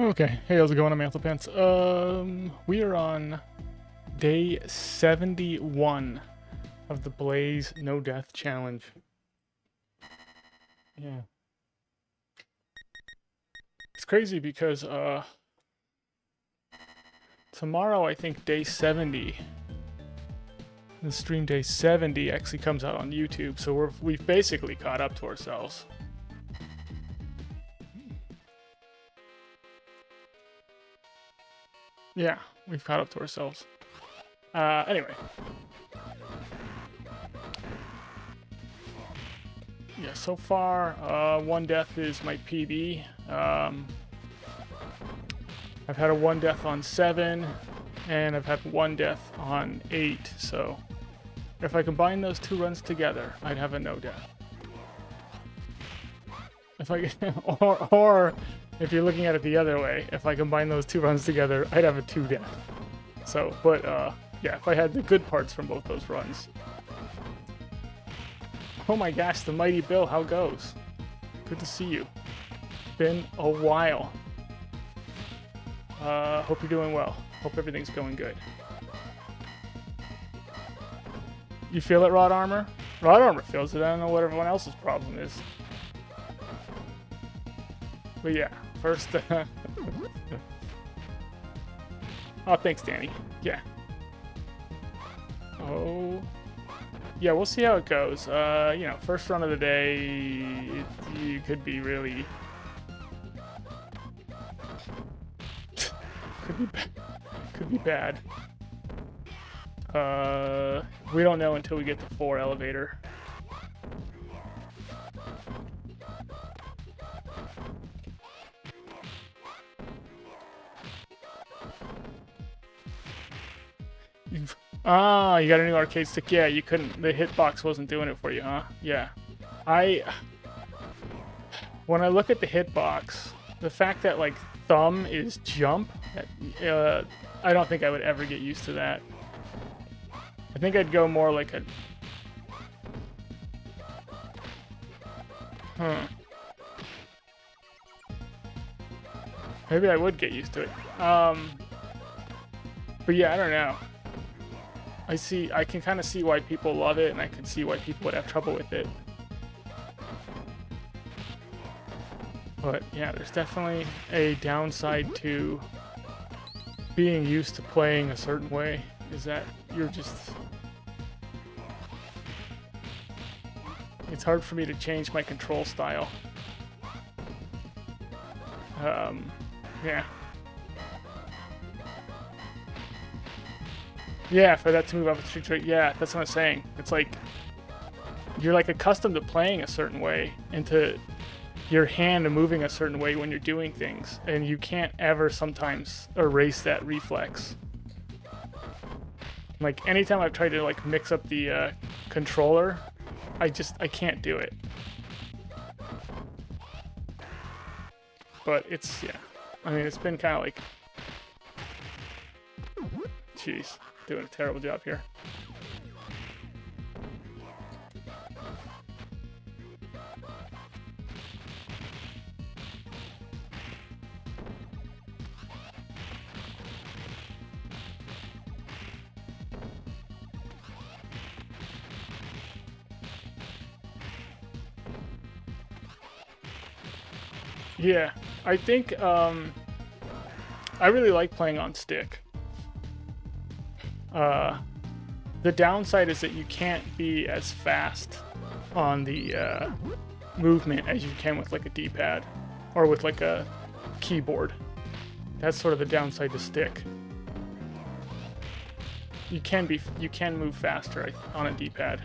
Okay, hey, how's it going? I'm Anthopants. We are on day 71 of the Blaze No Death Challenge. Yeah. It's crazy because, tomorrow I think day 70, the stream day 70 actually comes out on YouTube, so we've basically caught up to ourselves. Yeah, we've caught up to ourselves. Anyway. Yeah, so far, one death is my PB. I've had a one death on 7, and I've had one death on 8, so if I combine those two runs together, I'd have a no death. If I or if you're looking at it the other way, if I combine those two runs together, I'd have a 2 death. So, but yeah, if I had the good parts from both those runs. Oh my gosh, the mighty Bill, how goes? Good to see you. Been a while. Hope you're doing well. Hope everything's going good. You feel it, Rod Armor? Rod Armor feels it. I don't know what everyone else's problem is. But yeah, first... Oh, thanks, Danny. Yeah. Oh... Yeah, we'll see how it goes. You know, first run of the day, you could be really... could be bad. We don't know until we get to 4 elevator. Ah, you got a new arcade stick. Yeah, you couldn't. The hitbox wasn't doing it for you, huh? Yeah. When I look at the hitbox, the fact that like thumb is jump, I don't think I would ever get used to that. I think I'd go more like a. Maybe I would get used to it. But yeah, I don't know. I can kind of see why people love it, and I can see why people would have trouble with it. But yeah, there's definitely a downside to being used to playing a certain way, is that you're just... It's hard for me to change my control style. Yeah. Yeah, for that to move up a street trade, yeah, that's what I'm saying. It's like, you're like accustomed to playing a certain way, and to your hand moving a certain way when you're doing things, and you can't ever sometimes erase that reflex. Like, anytime I've tried to like mix up the controller, I can't do it. But it's, yeah, I mean, it's been kind of like, jeez. Doing a terrible job here. Yeah, I think I really like playing on stick. The downside is that you can't be as fast on the movement as you can with like a D-pad or with like a keyboard. That's sort of the downside to stick. You can move faster on a D-pad,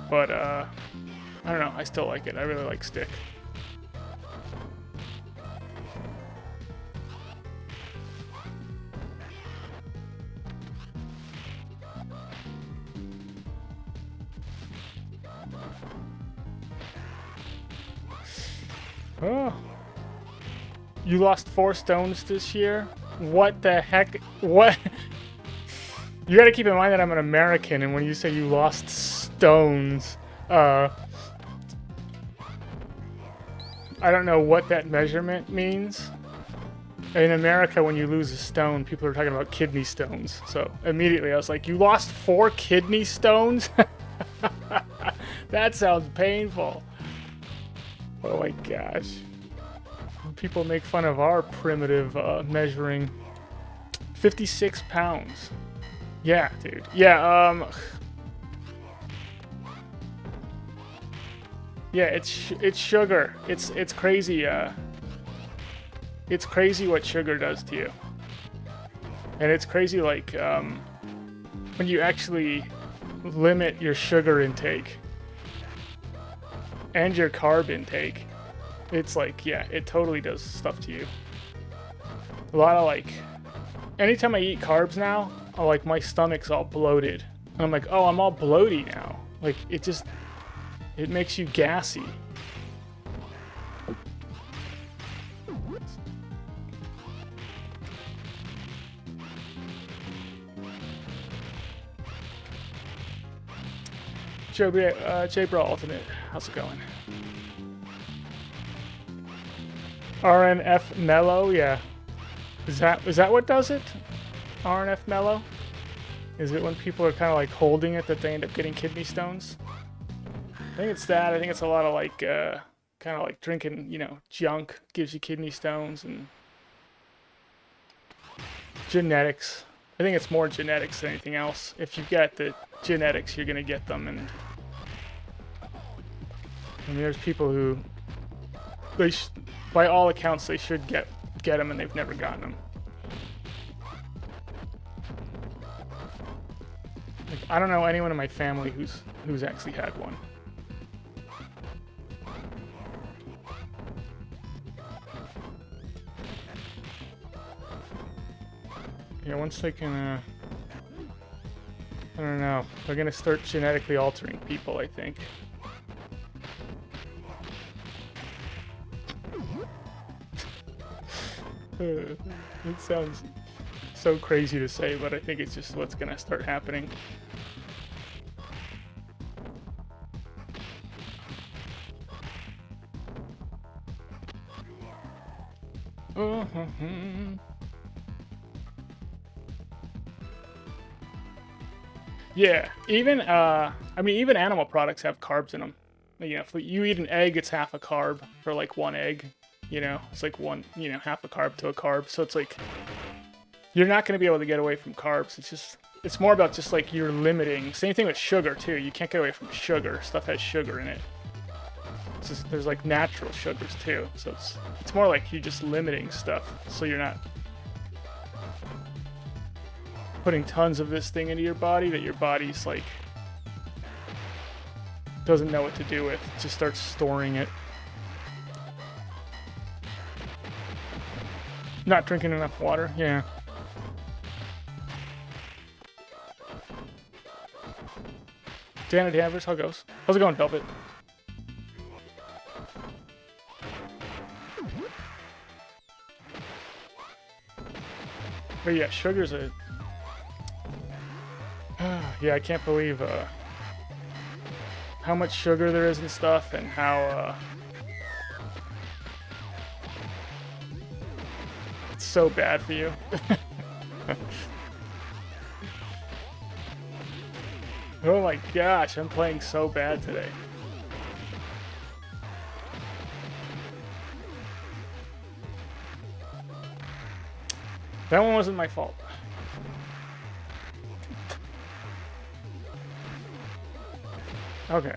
but I don't know. I still like it. I really like stick. Oh. You lost 4 stones this year? What the heck? What? You gotta keep in mind that I'm an American, and when you say you lost stones, I don't know what that measurement means. In America, when you lose a stone, people are talking about kidney stones. So immediately I was like, you lost 4 kidney stones? That sounds painful. Oh my gosh. People make fun of our primitive measuring. 56 pounds. Yeah, dude. Yeah, yeah, it's sugar. It's crazy. It's crazy what sugar does to you. And it's crazy, like, when you actually limit your sugar intake and your carb intake, it's like, yeah, it totally does stuff to you. A lot of, like, anytime I eat carbs now, like, my stomach's all bloated. And I'm like, oh, I'm all bloaty now. Like, it makes you gassy. J-Bro Ultimate, how's it going? RNF Mellow, yeah. Is that what does it? RNF Mellow? Is it when people are kind of like holding it that they end up getting kidney stones? I think it's that. I think it's a lot of like, kind of like drinking, you know, junk gives you kidney stones, and genetics. I think it's more genetics than anything else. If you've got the genetics, you're gonna get them, and I mean, there's people who, by all accounts, they should get them, and they've never gotten them. Like, I don't know anyone in my family who's actually had one. Yeah, once they can, I don't know, they're gonna start genetically altering people, I think. It sounds so crazy to say, but I think it's just what's gonna start happening. Yeah, even I mean, even animal products have carbs in them. You know, if you eat an egg, it's half a carb for like one egg. You know, it's like one, you know, half a carb to a carb. So it's like, you're not going to be able to get away from carbs. It's more about just like you're limiting. Same thing with sugar too. You can't get away from sugar. Stuff has sugar in it. There's like natural sugars too. So it's more like you're just limiting stuff. So you're not putting tons of this thing into your body that your body's like, doesn't know what to do with. It just starts storing it. Not drinking enough water, yeah. Dana Danvers, how goes? How's it going, Velvet? But yeah, sugar's a... yeah, I can't believe how much sugar there is in stuff, and how it's so bad for you. Oh my gosh, I'm playing so bad today. That one wasn't my fault. Okay.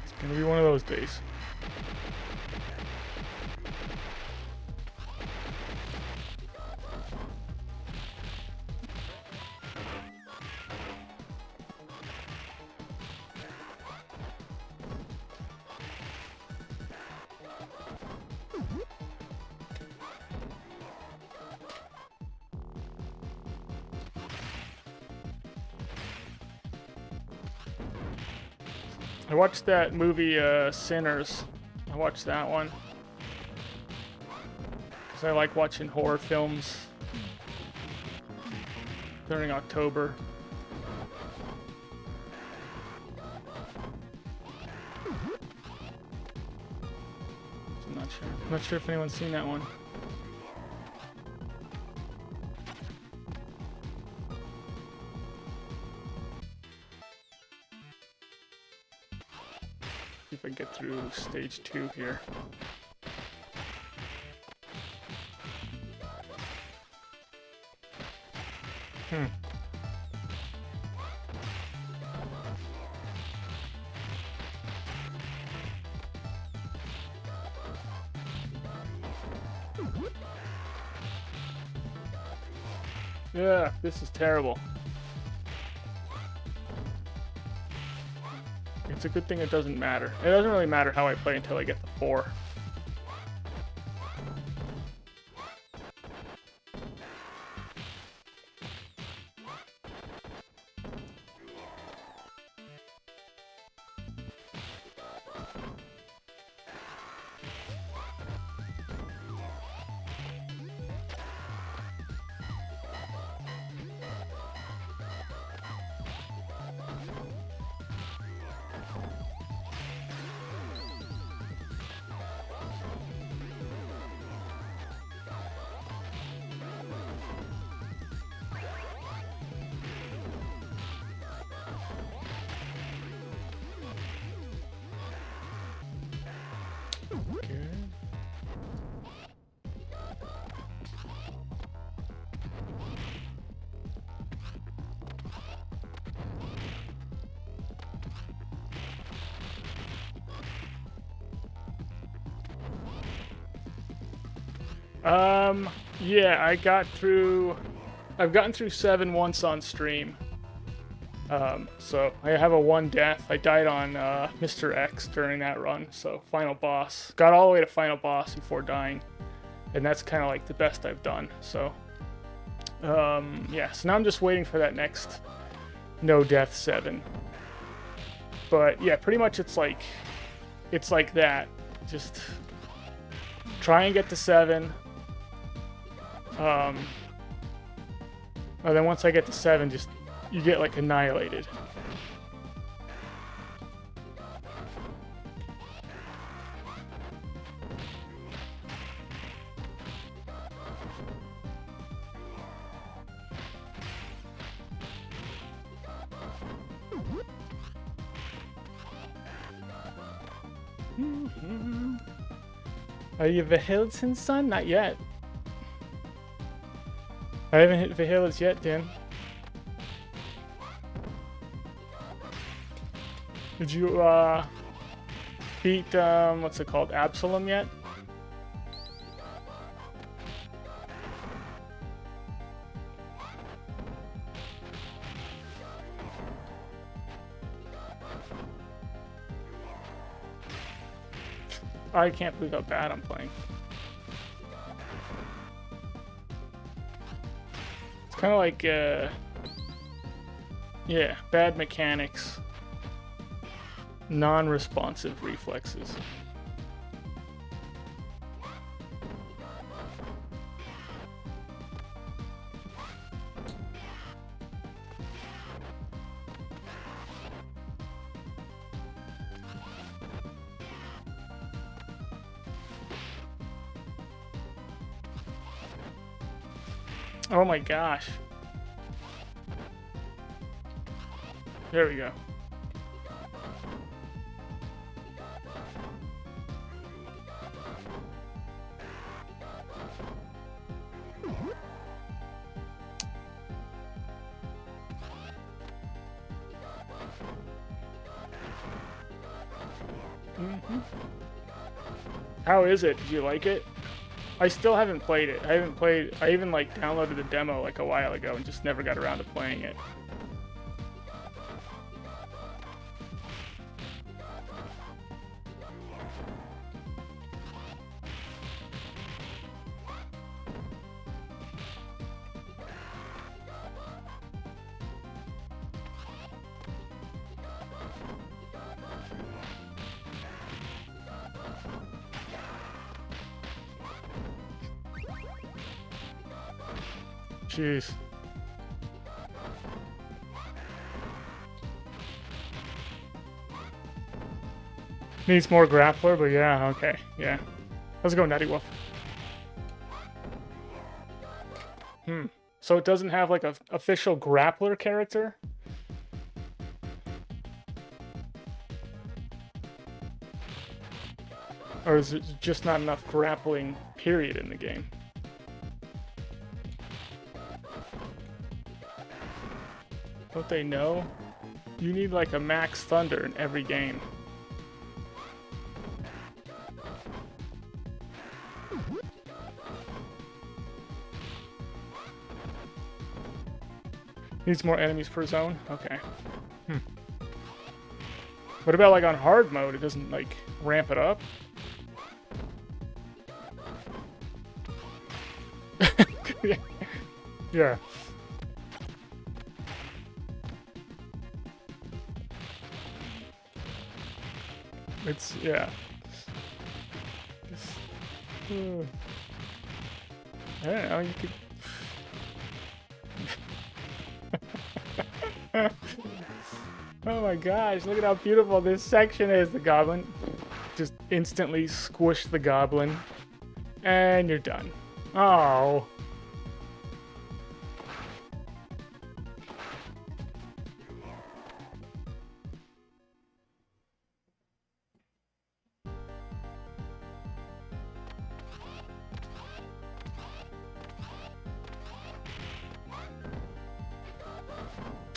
It's gonna be one of those days. I watched that movie, Sinners. I watched that one. Because I like watching horror films during October. I'm not sure if anyone's seen that one. See if I can get through stage 2 here. Yeah, this is terrible. It's a good thing it doesn't matter. It doesn't really matter how I play until I get the 4. Yeah, I've gotten through 7 once on stream. So I have a 1 death. I died on Mr. X during that run, so final boss. Got all the way to final boss before dying, and that's kind of like the best I've done. So, yeah, so now I'm just waiting for that next no death 7. But yeah, pretty much it's like that. Just try and get to 7. And then once I get to 7, just you get like annihilated. Are you Vahilton's son? Not yet. I haven't hit Vahil's yet, Dan. Did you beat what's it called, Absalom yet? I can't believe how bad I'm playing. It's kind of like yeah, bad mechanics. Non-responsive reflexes. Oh my gosh. There we go. How is it? Did you like it? I still haven't played it. I even like downloaded the demo like a while ago and just never got around to playing it. Jeez. Needs more grappler, but yeah, okay, yeah. Let's go, Natty Wolf. So it doesn't have like a official grappler character? Or is it just not enough grappling, period, in the game? Don't they know? You need like a Max Thunder in every game. Needs more enemies per zone? Okay. What about like on hard mode? It doesn't like ramp it up? Yeah. It's, yeah. I don't know, you could... Oh my gosh, look at how beautiful this section is, the goblin. Just instantly squish the goblin. And you're done. Oh.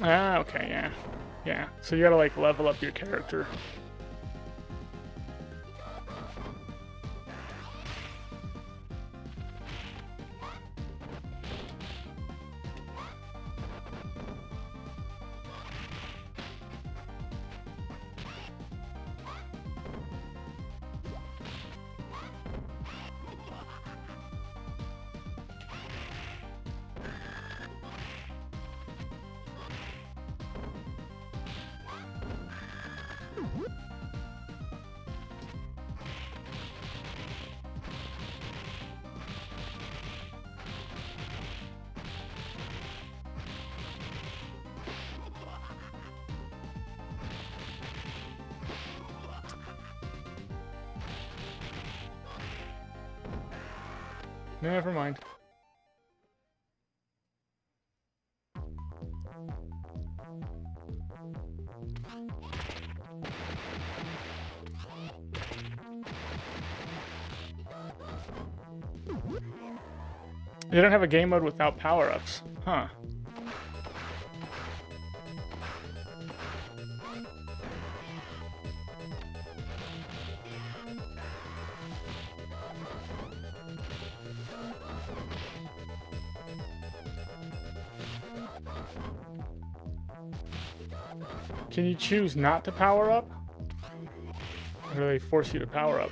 Ah, okay, yeah. Yeah, so you gotta like level up your character. Never mind. They don't have a game mode without power-ups. Huh. Can you choose not to power up? Or do they force you to power up?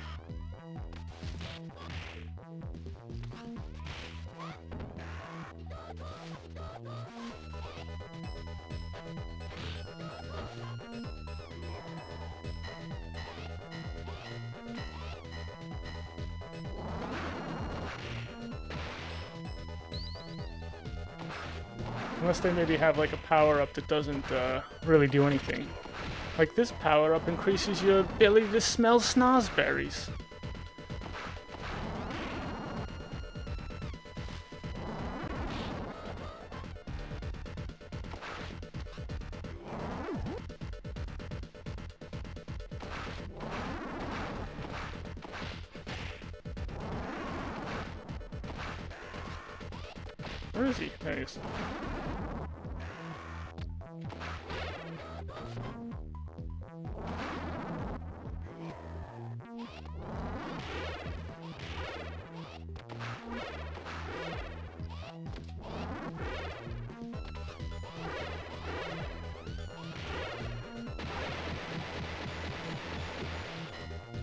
Unless they maybe have like a power-up that doesn't really do anything. Like this power-up increases your ability to smell snozberries. Where is he? There he is.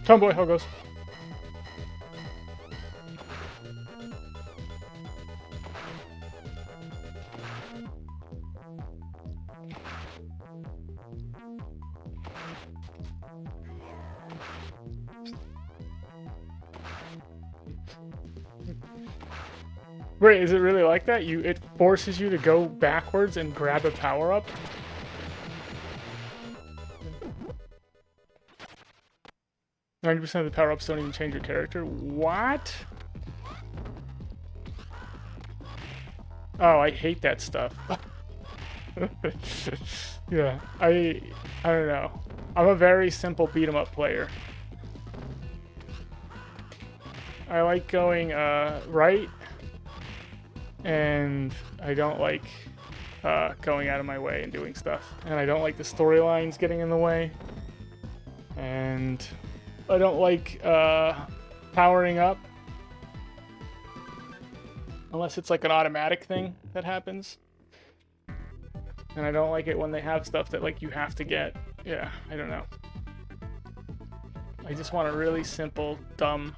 Tomboy, how it goes? Wait, is it really like that? It forces you to go backwards and grab a power-up? 90% of the power-ups don't even change your character. What? Oh, I hate that stuff. Yeah, I don't know. I'm a very simple beat-em-up player. I like going right, and I don't like going out of my way and doing stuff. And I don't like the storylines getting in the way. And I don't like powering up. Unless it's like an automatic thing that happens. And I don't like it when they have stuff that like you have to get. Yeah, I don't know. I just want a really simple, dumb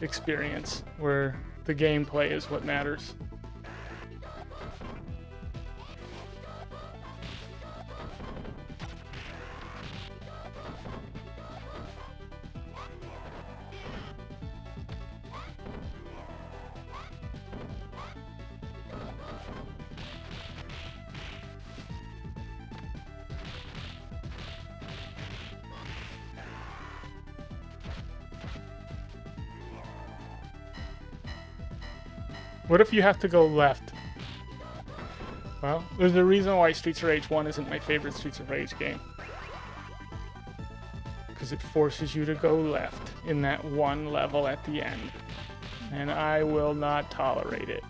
experience where the gameplay is what matters. What if you have to go left? Well, there's a reason why Streets of Rage 1 isn't my favorite Streets of Rage game. Because it forces you to go left in that one level at the end. And I will not tolerate it.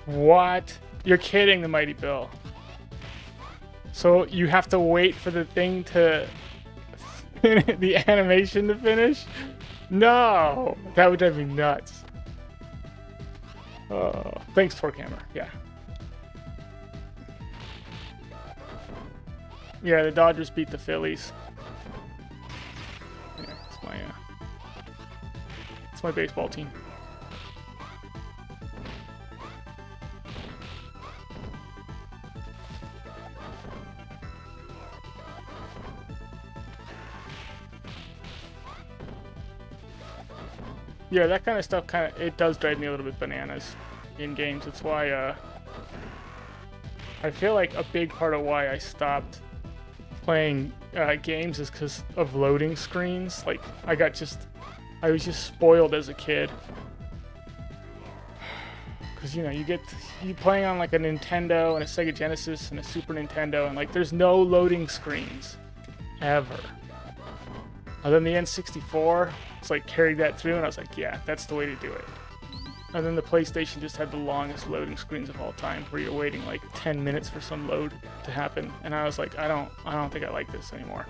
What? You're kidding, the Mighty Bill. So you have to wait for the thing to... the animation to finish? No! That would drive me nuts. Oh, thanks, Torkhammer. Yeah. Yeah, the Dodgers beat the Phillies. Yeah, it's my baseball team. Yeah, that kind of stuff it does drive me a little bit bananas in games. It's why I feel like a big part of why I stopped playing games is because of loading screens. Like I was just spoiled as a kid. Because you playing on like a Nintendo and a Sega Genesis and a Super Nintendo, and like there's no loading screens ever. Other than the N64, it's like carried that through, and I was like, yeah, that's the way to do it. And then the PlayStation just had the longest loading screens of all time, where you're waiting like 10 minutes for some load to happen. And I was like, I don't think I like this anymore.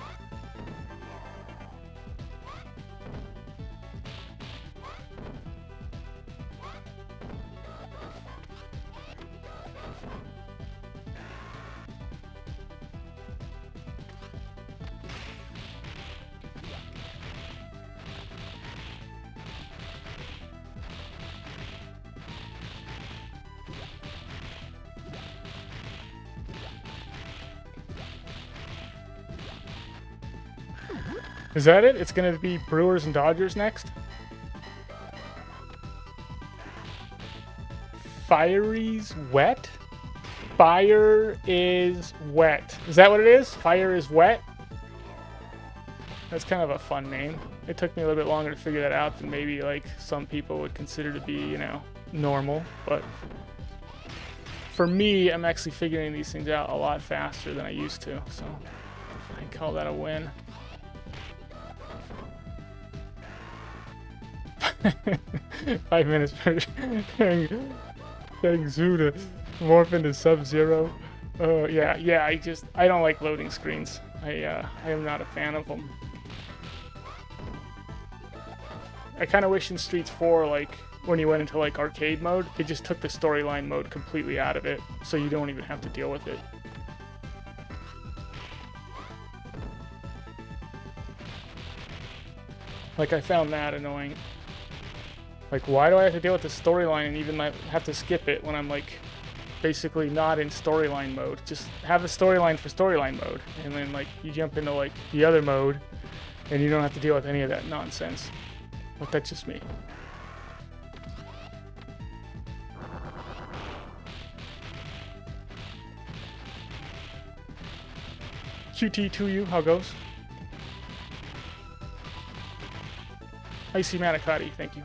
Is that it? It's going to be Brewers and Dodgers next? Fire's wet? Fire is wet. Is that what it is? Fire is wet? That's kind of a fun name. It took me a little bit longer to figure that out than maybe like some people would consider to be, normal. But for me, I'm actually figuring these things out a lot faster than I used to. So I call that a win. 5 minutes for Getting Zoo to morph into Sub-Zero. Yeah. I don't like loading screens. I am not a fan of them. I kind of wish in Streets 4, like, when you went into, like, arcade mode, they just took the storyline mode completely out of it, so you don't even have to deal with it. Like, I found that annoying. Like, why do I have to deal with the storyline and even have to skip it when I'm, like, basically not in storyline mode? Just have the storyline for storyline mode, and then, like, you jump into, like, the other mode, and you don't have to deal with any of that nonsense. But that's just me. QT2U, how goes? Icy Manicotti, thank you.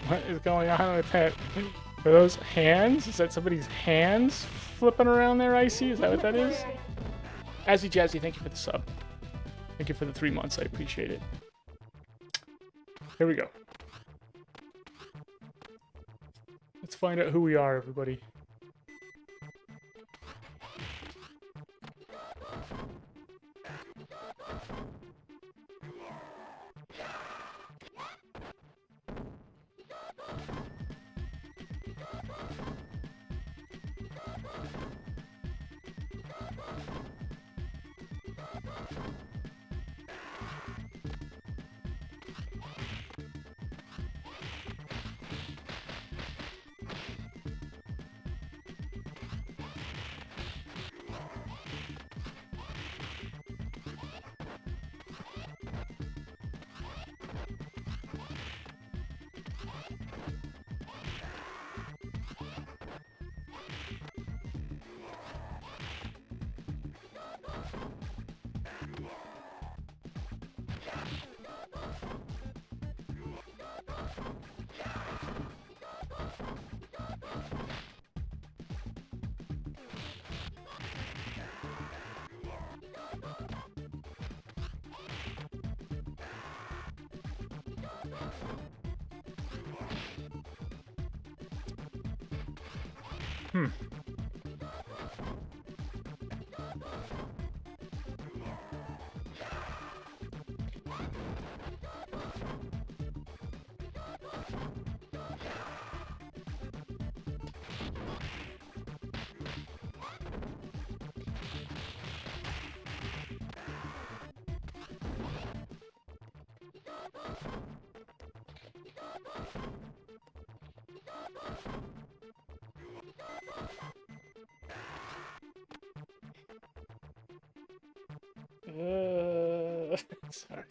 What is going on with that? Are those hands? Is that somebody's hands flipping around there, Icy? Is that what that is? Azzy Jazzy, thank you for the sub. Thank you for the 3 months, I appreciate it. Here we go. Let's find out who we are, everybody. Sorry.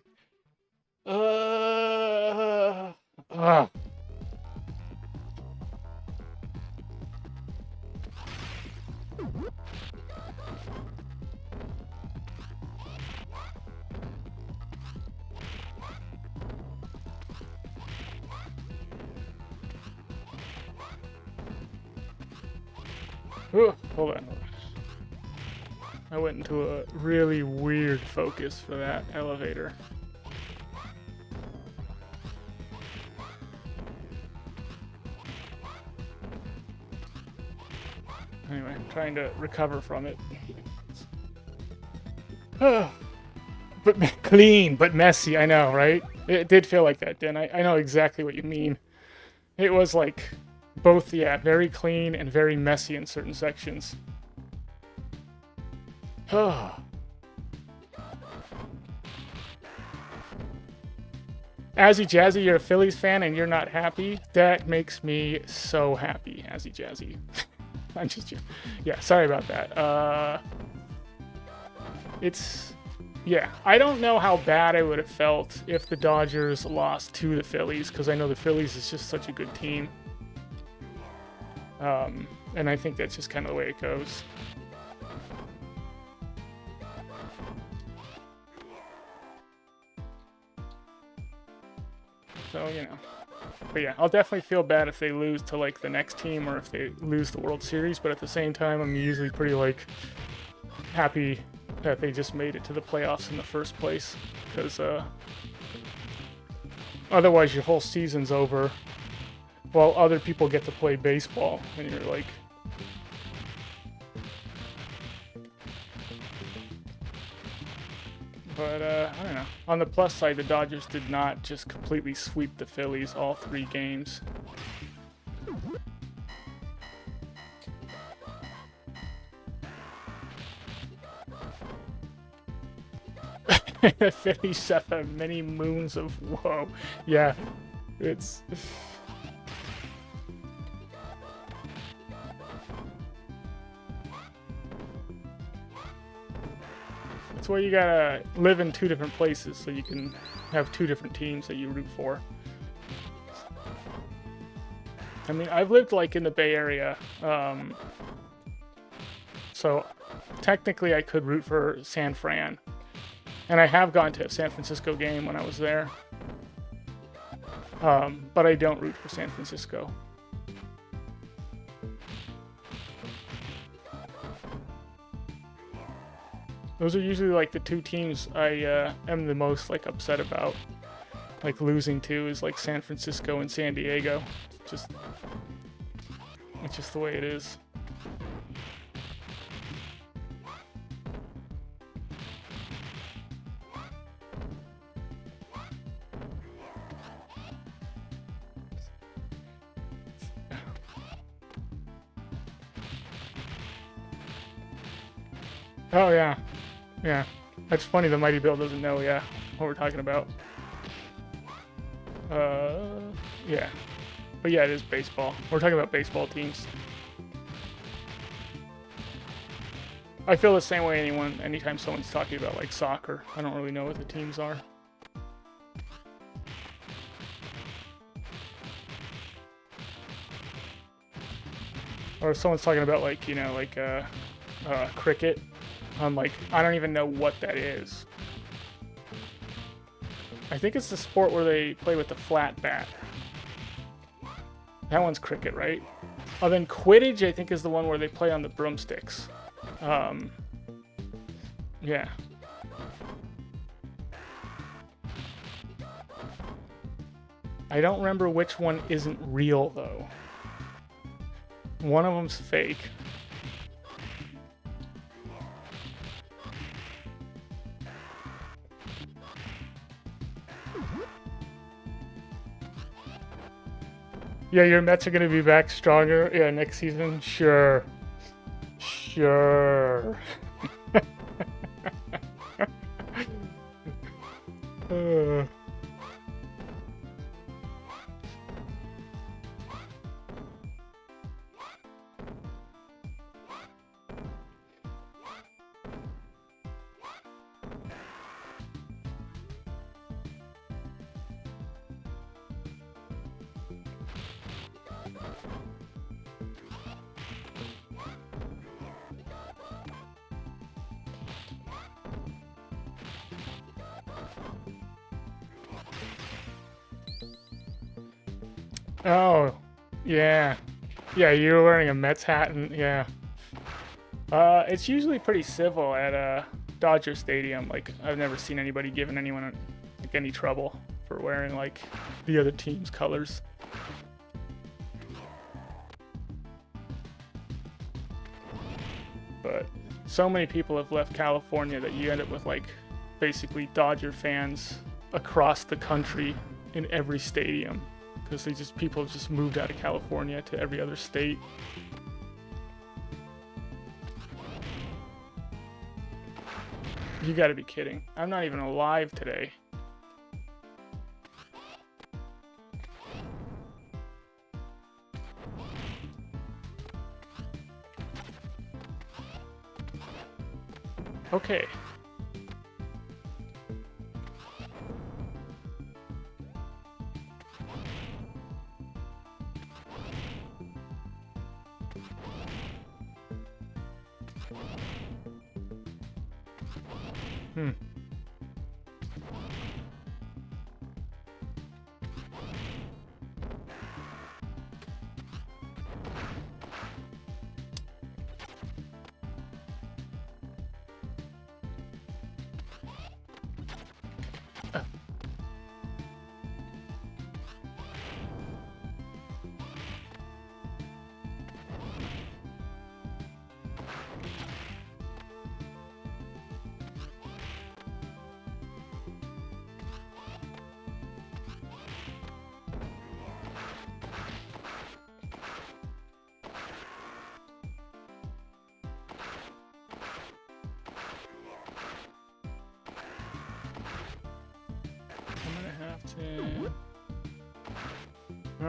Hold on. I went into a really weird focus for that elevator. Anyway, I'm trying to recover from it. But clean, but messy, I know, right? It did feel like that, Dan. I know exactly what you mean. It was like both, yeah, very clean and very messy in certain sections. Azzy Jazzy, you're a Phillies fan and you're not happy? That makes me so happy, Azzy Jazzy. I'm just, yeah, sorry about that. Yeah, I don't know how bad I would have felt if the Dodgers lost to the Phillies, because I know the Phillies is just such a good team. And I think that's just kind of the way it goes. So, you know. But yeah, I'll definitely feel bad if they lose to, like, the next team or if they lose the World Series, but at the same time, I'm usually pretty, like, happy that they just made it to the playoffs in the first place, because otherwise your whole season's over while other people get to play baseball, and you're like... But, I don't know. On the plus side, the Dodgers did not just completely sweep the Phillies all 3 games. The Phillies have many moons of whoa. Yeah, it's... That's why you gotta live in 2 different places so you can have 2 different teams that you root for. I mean, I've lived like in the Bay Area, so technically I could root for San Fran. And I have gone to a San Francisco game when I was there. But I don't root for San Francisco. Those are usually like the 2 teams I am the most like upset about. Like losing to is like San Francisco and San Diego. It's just the way it is. Oh yeah. Yeah. That's funny the Mighty Bill doesn't know, yeah, what we're talking about. Yeah. But yeah, it is baseball. We're talking about baseball teams. I feel the same way anytime someone's talking about like soccer. I don't really know what the teams are. Or if someone's talking about like, you know, like cricket. I'm like, I don't even know what that is. I think it's the sport where they play with the flat bat. That one's cricket, right? Oh, then Quidditch, I think, is the one where they play on the broomsticks. Yeah. I don't remember which one isn't real, though. One of them's fake. Yeah, your Mets are going to be back stronger. Yeah, next season? Sure. Sure. Oh, yeah. Yeah, you were wearing a Mets hat, and yeah. It's usually pretty civil at Dodger Stadium. Like, I've never seen anybody giving anyone like any trouble for wearing like the other team's colors. But so many people have left California that you end up with like basically Dodger fans across the country in every stadium. Because people have just moved out of California to every other state. You gotta be kidding. I'm not even alive today. Okay.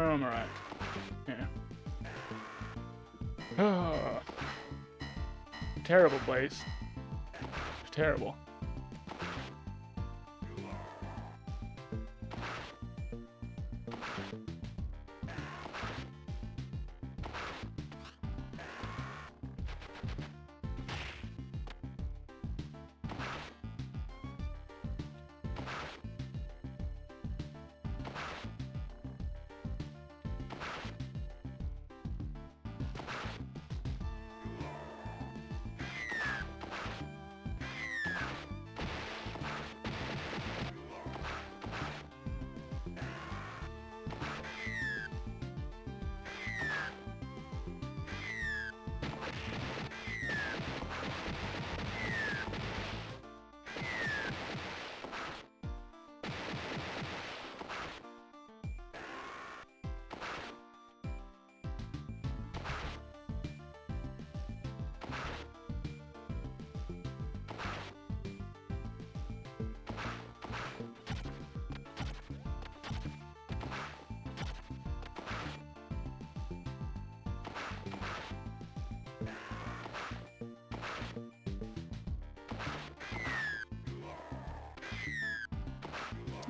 I'm alright. Yeah. Oh. Terrible place. Terrible.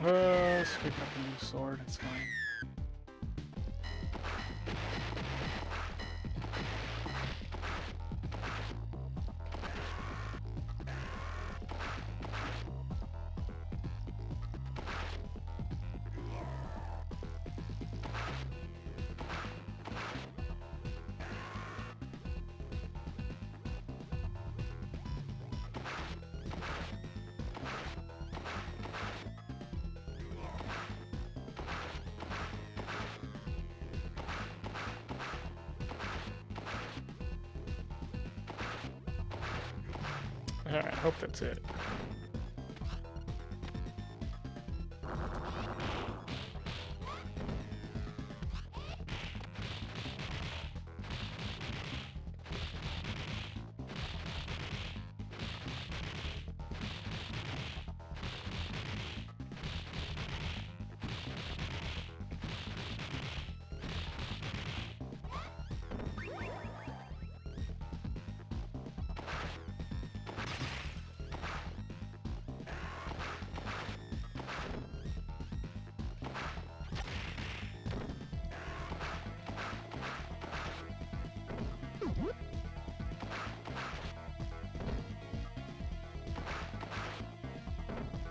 Let's pick up a new sword, it's fine. Alright, I hope that's it.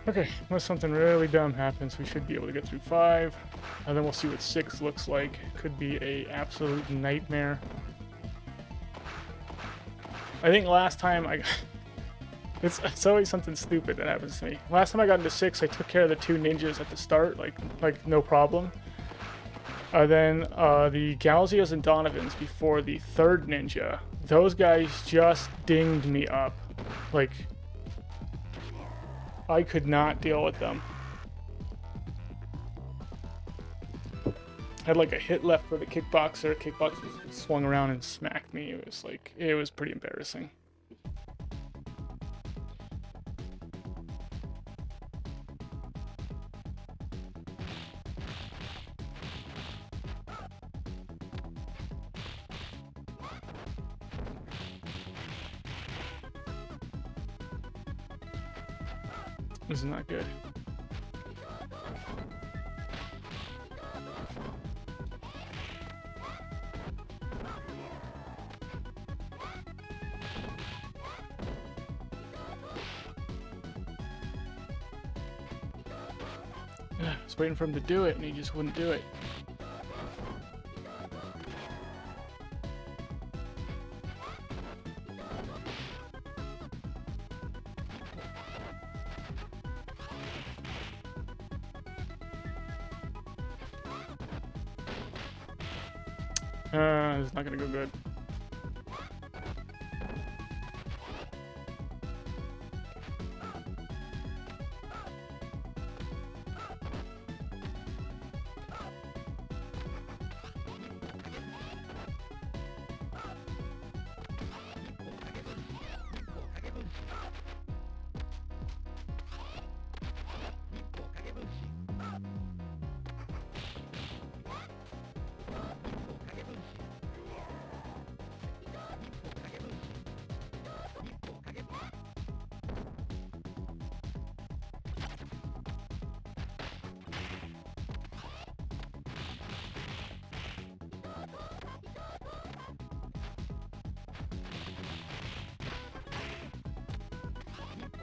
Okay, unless something really dumb happens, we should be able to get through 5. And then we'll see what 6 looks like. Could be a absolute nightmare. I think last time I... It's always something stupid that happens to me. Last time I got into 6, I took care of the 2 ninjas at the start, like no problem. Then the Galzias and Donovans before the 3rd ninja, those guys just dinged me up. Like, I could not deal with them. Had like a hit left for the kickboxer. Kickboxer swung around and smacked me. It was pretty embarrassing. This is not good. I was waiting for him to do it, and he just wouldn't do it. It's not gonna go good.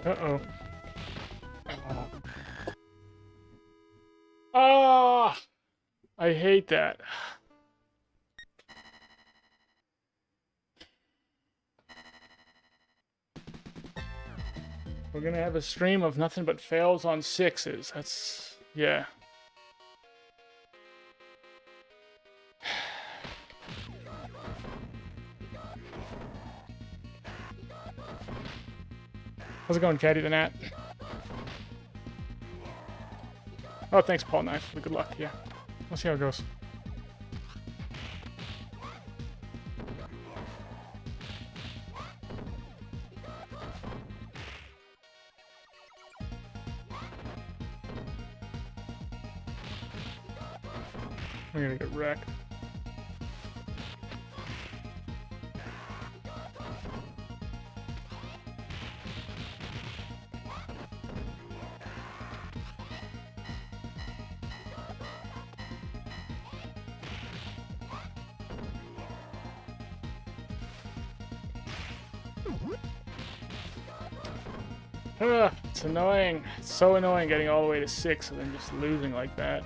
Uh-oh. Ah! I hate that. We're gonna have a stream of nothing but fails on 6s. That's... yeah. How's it going, Caddy the Nat? Oh, thanks, Paul Knife. Good luck, yeah. We'll see how it goes. I'm gonna get wrecked. Ugh, it's annoying. It's so annoying getting all the way to 6 and then just losing like that.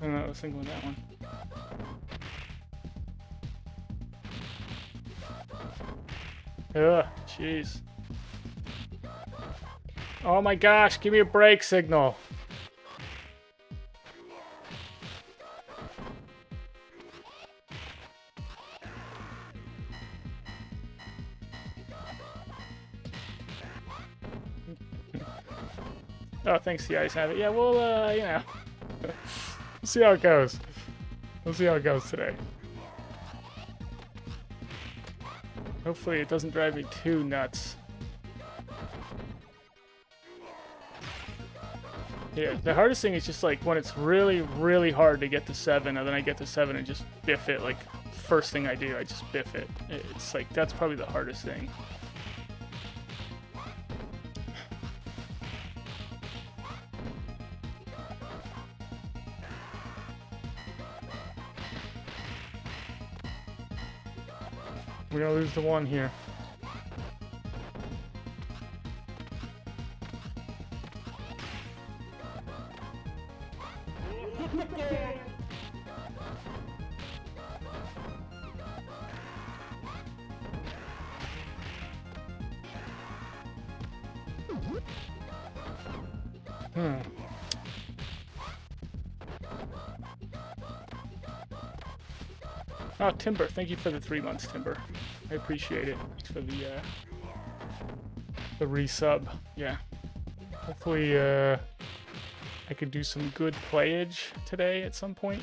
I don't know, I was thinking with that one. Ugh, jeez. Oh my gosh, give me a break signal. Oh, thanks, the ice habit. Yeah, we'll, you know, we'll see how it goes. We'll see how it goes today. Hopefully it doesn't drive me too nuts. Yeah, the hardest thing is just like when it's really, really hard to get to 7, and then I get to 7 and just biff it. Like, first thing I do, I just biff it. It's like, that's probably the hardest thing. We're gonna lose the 1 here. Oh, Timber, thank you for the 3 months, Timber. I appreciate it. Thanks for the resub. Yeah. Hopefully, I could do some good playage today at some point.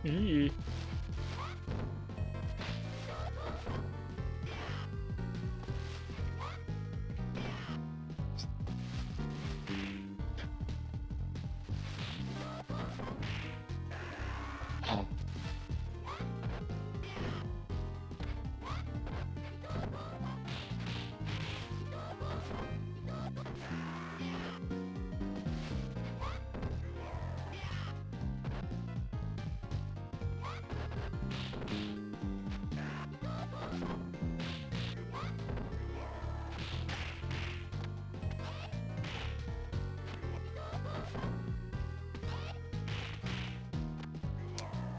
Eee.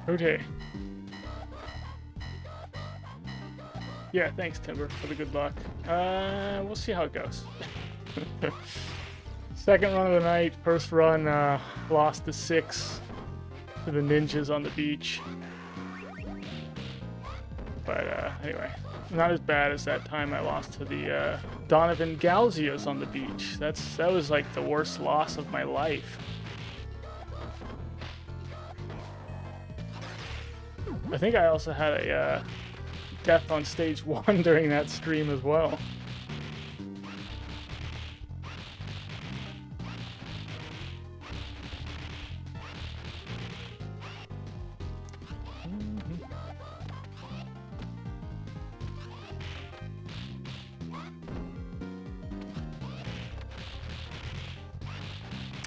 Okay. Yeah, thanks, Timber, for the good luck. We'll see how it goes. Second run of the night. First run, lost to 6 to the ninjas on the beach. But anyway, not as bad as that time I lost to the Donovan Galzias on the beach. That was like the worst loss of my life. I think I also had a death on stage 1 during that stream as well.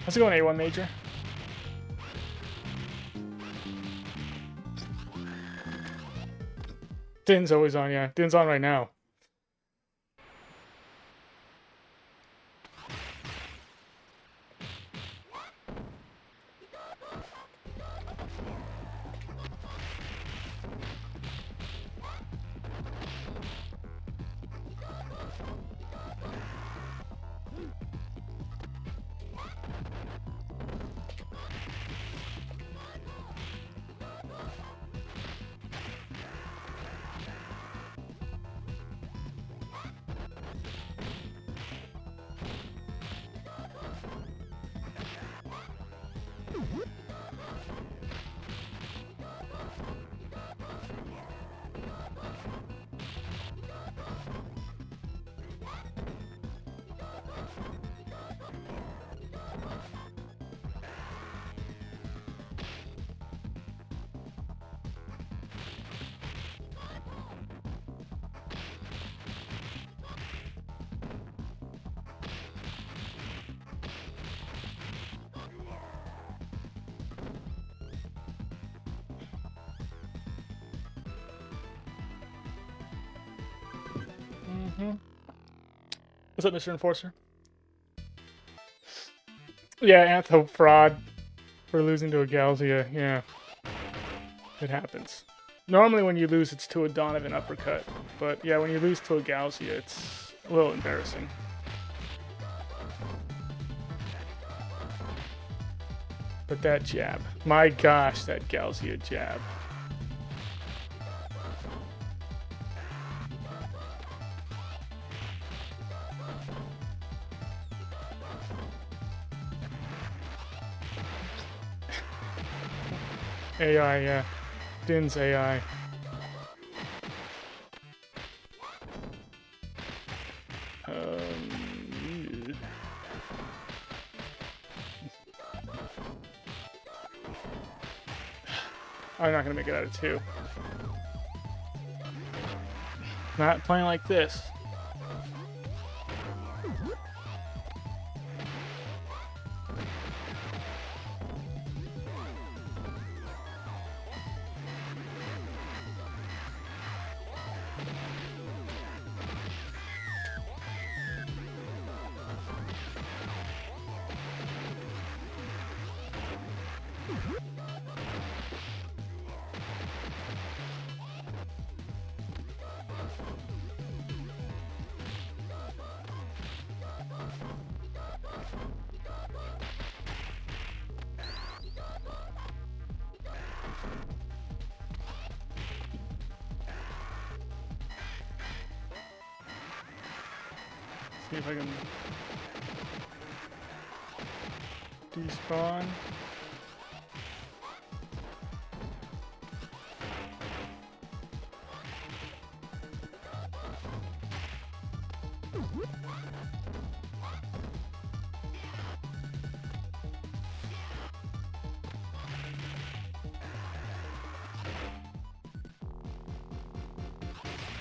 How's it going, A1 Major? Din's always on, yeah. Din's on right now. What's up, Mr. Enforcer? Yeah, Antho fraud for losing to a Galzia. Yeah, it happens. Normally when you lose, it's to a Donovan uppercut. But yeah, when you lose to a Galzia, it's a little embarrassing. But that jab. My gosh, that Galzia jab. AI, yeah. Din's AI. I'm not gonna make it out of 2. Not playing like this. See if I can despawn.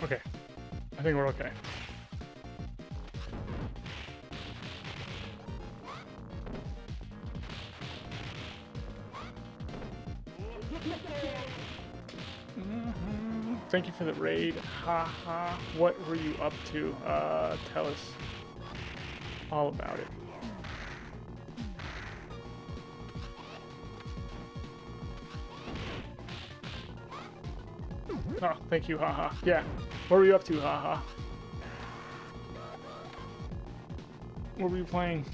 Okay, I think we're okay. Thank you for the raid. Haha. What were you up to? Tell us all about it. Oh, thank you, haha. Yeah. What were you up to, haha? What were you playing?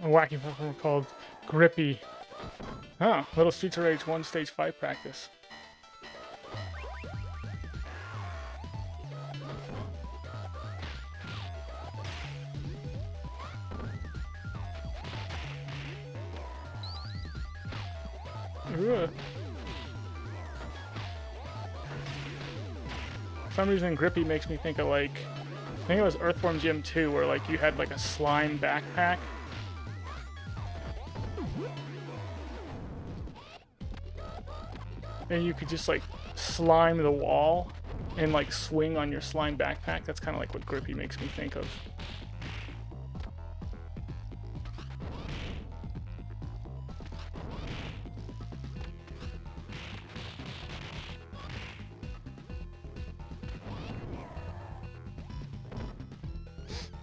A wacky platform called Grippy. Oh, Little Streets of Rage 1 Stage 5 practice. Ugh. For some reason, Grippy makes me think of like, I think it was Earthworm Jim 2, where like you had like a slime backpack. And you could just like slime the wall and like swing on your slime backpack. That's kind of like what Grippy makes me think of.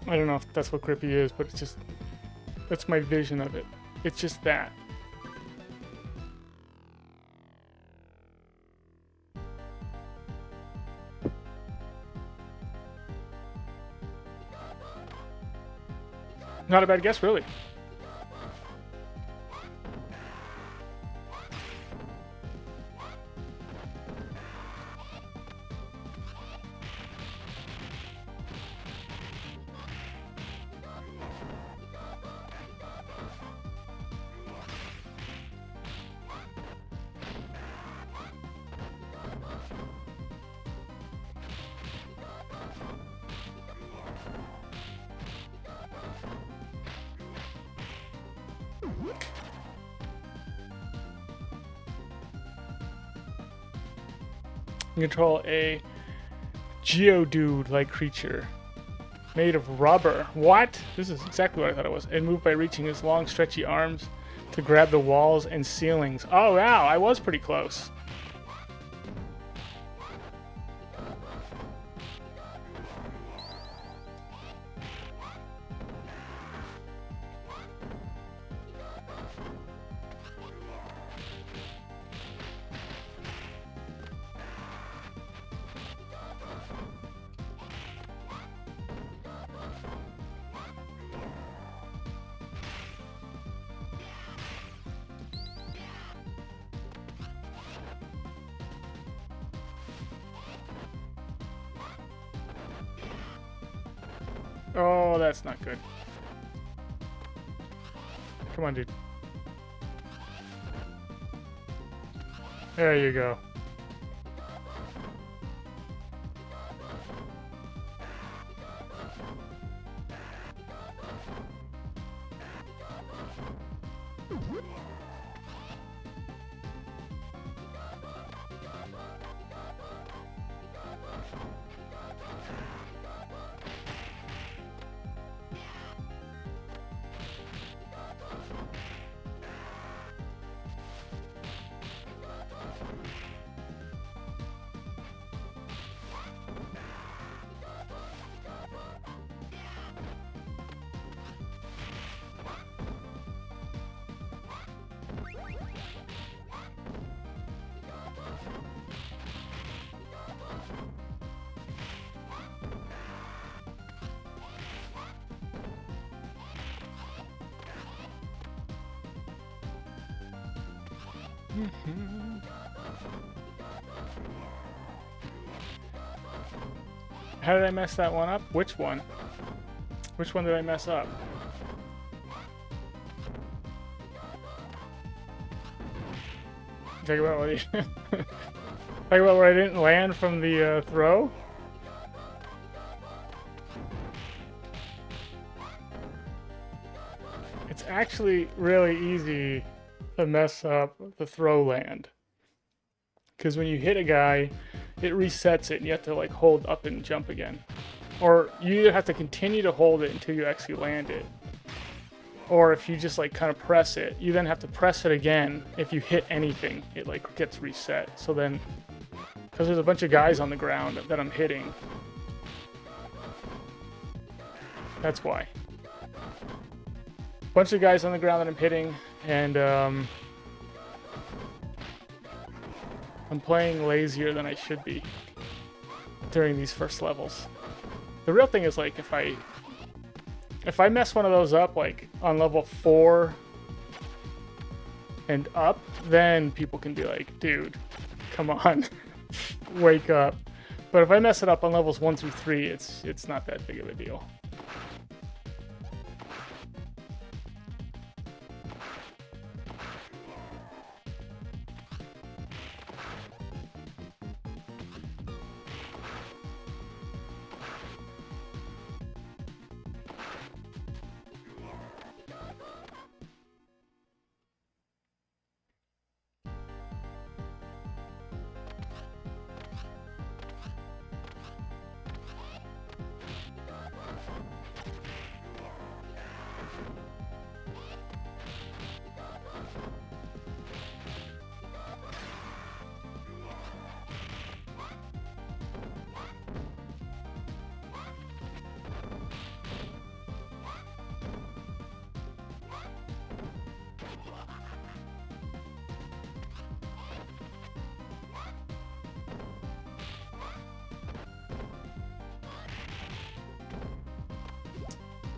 I don't know if that's what Grippy is, but it's just, that's my vision of it. It's just that. Not a bad guess, really. You control a Geodude-like creature made of rubber. What? This is exactly what I thought it was. And move by reaching his long, stretchy arms to grab the walls and ceilings. Oh, wow, I was pretty close. Oh, that's not good. Come on, dude. There you go. How did I mess that one up? Which one? Which one did I mess up? Talk about what Like what, where I didn't land from the throw? It's actually really easy to mess up the throw land. Because when you hit a guy, it resets it and you have to like hold up and jump again. Or you either have to continue to hold it until you actually land it. Or if you just like kind of press it, you then have to press it again. If you hit anything, it like gets reset. So then, because there's a bunch of guys on the ground that I'm hitting. That's why. Bunch of guys on the ground that I'm hitting, and I'm playing lazier than I should be during these first levels. The real thing is like if I mess one of those up like on level 4 and up, then people can be like, dude, come on, wake up. But if I mess it up on levels 1 through 3, it's not that big of a deal.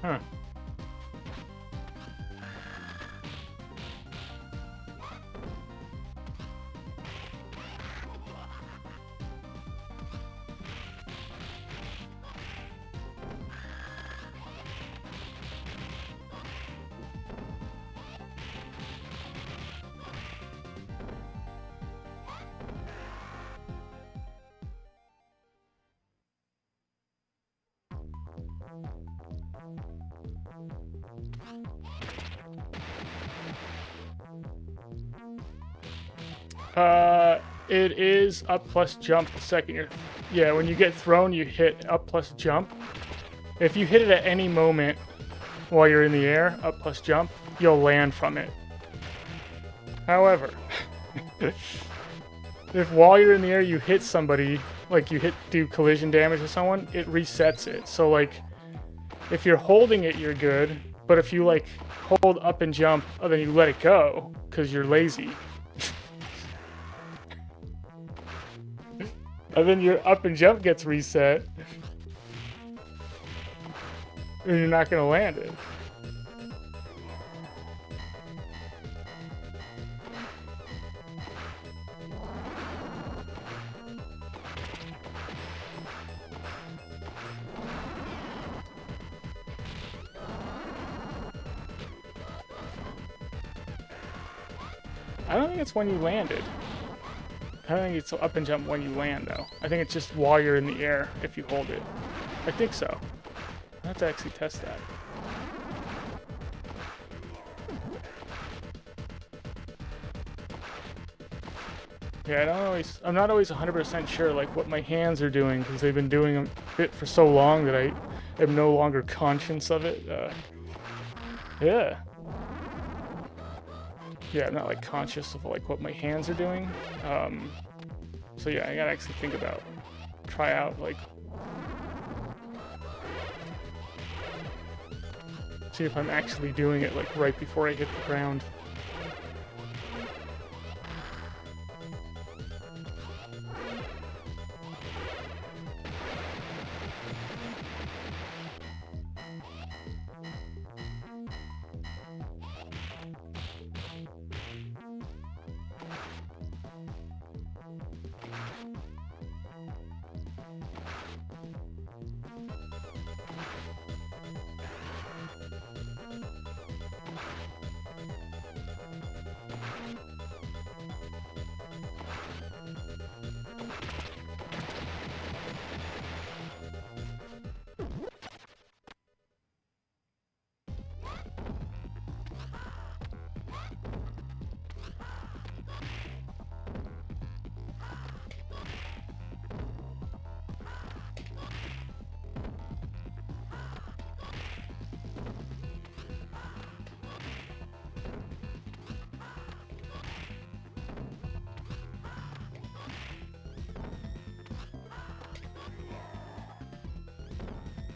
Huh. It is up plus jump the second you're... Yeah, when you get thrown, you hit up plus jump. If you hit it at any moment while you're in the air, up plus jump, you'll land from it. However, if while you're in the air you hit somebody, like you do collision damage to someone, it resets it. So like, if you're holding it, you're good. But if you like hold up and jump, then you let it go because you're lazy. And then your up and jump gets reset. And you're not going to land it. I don't think it's when you landed. I don't think it's up and jump when you land, though. I think it's just while you're in the air, if you hold it. I think so. I have to actually test that. Yeah, I'm not always 100% sure, like, what my hands are doing, because they've been doing it for so long that I am no longer conscious of it. Yeah. Yeah, I'm not, like, conscious of, like, what my hands are doing. So yeah, I gotta actually try out, like, see if I'm actually doing it, like, right before I hit the ground.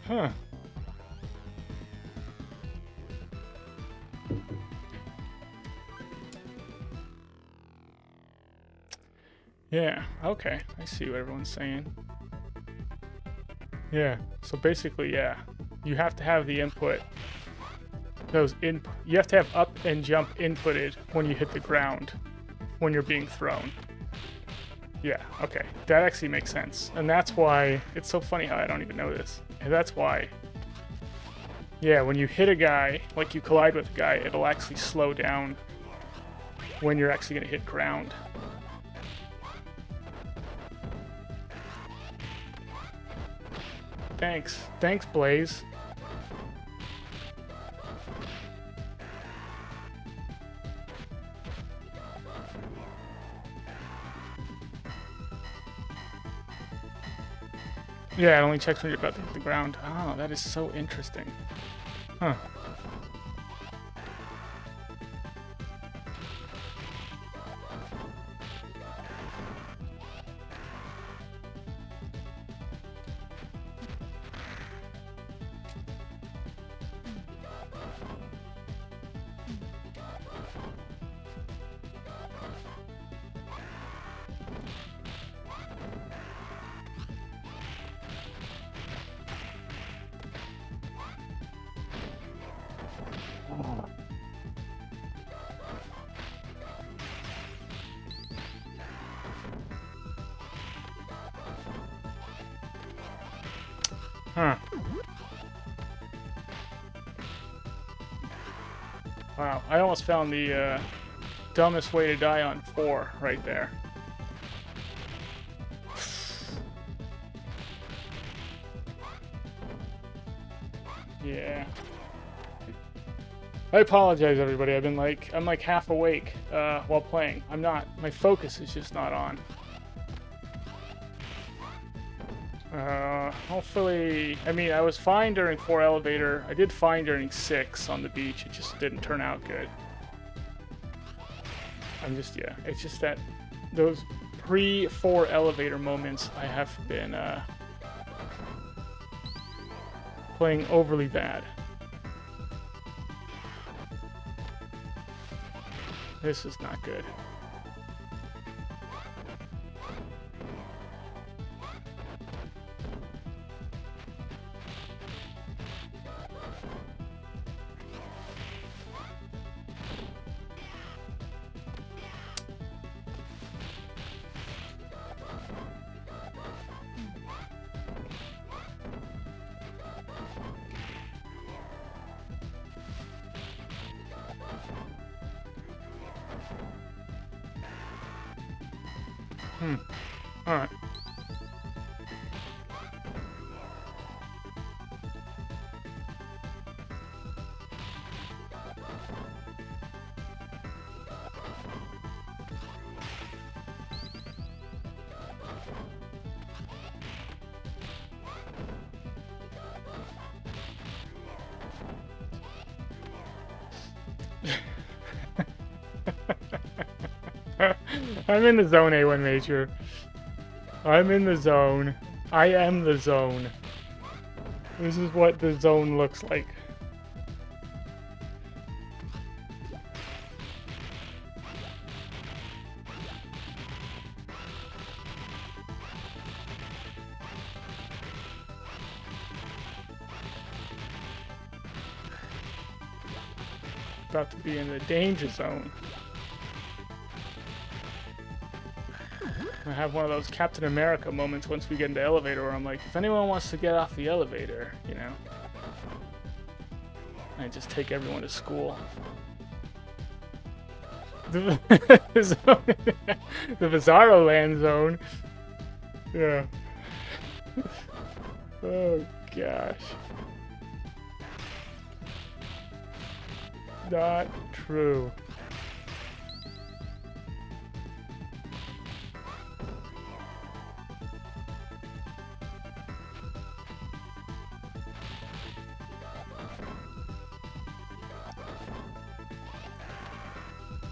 Huh. Yeah, okay. I see what everyone's saying. Yeah, so basically, yeah. You have to have the input. You have to have up and jump inputted when you hit the ground, when you're being thrown. Yeah, okay. That actually makes sense. And that's why it's so funny how I don't even know this. And that's why, yeah, when you hit a guy, like you collide with a guy, it'll actually slow down when you're actually going to hit ground. Thanks. Thanks, Blaze. Yeah, it only checks when you're about to hit the ground. Oh, that is so interesting. Huh. Huh. Wow, I almost found the dumbest way to die on 4 right there. Yeah. I apologize, everybody. I'm like half awake while playing. I'm not. My focus is just not on. Hopefully, I mean, I was fine during 4 elevator. I did fine during 6 on the beach. It just didn't turn out good. Yeah, it's just that those pre-4 elevator moments I have been playing overly bad. This is not good. Alright. I'm in the zone, A1 Major. I'm in the zone. I am the zone. This is what the zone looks like. About to be in the danger zone. I have one of those Captain America moments once we get into the elevator where I'm like, if anyone wants to get off the elevator, you know, I just take everyone to school. The Bizarro Land zone. Yeah. Oh gosh. Not true.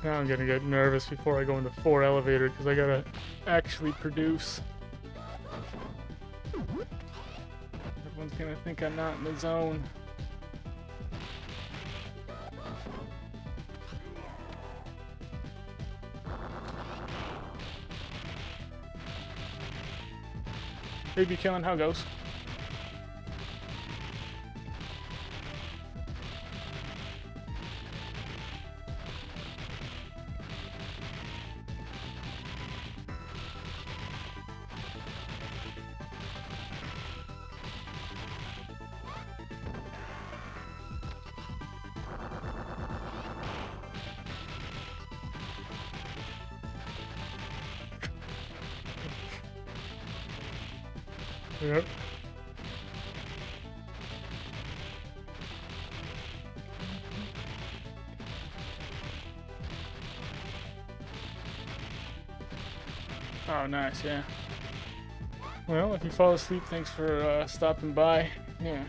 Now I'm gonna get nervous before I go into 4 elevator because I gotta actually produce. Everyone's Gonna think I'm not in the zone. Baby killing, how it goes? Yep. Oh, nice, yeah. Well, if you fall asleep, thanks for stopping by. Yeah.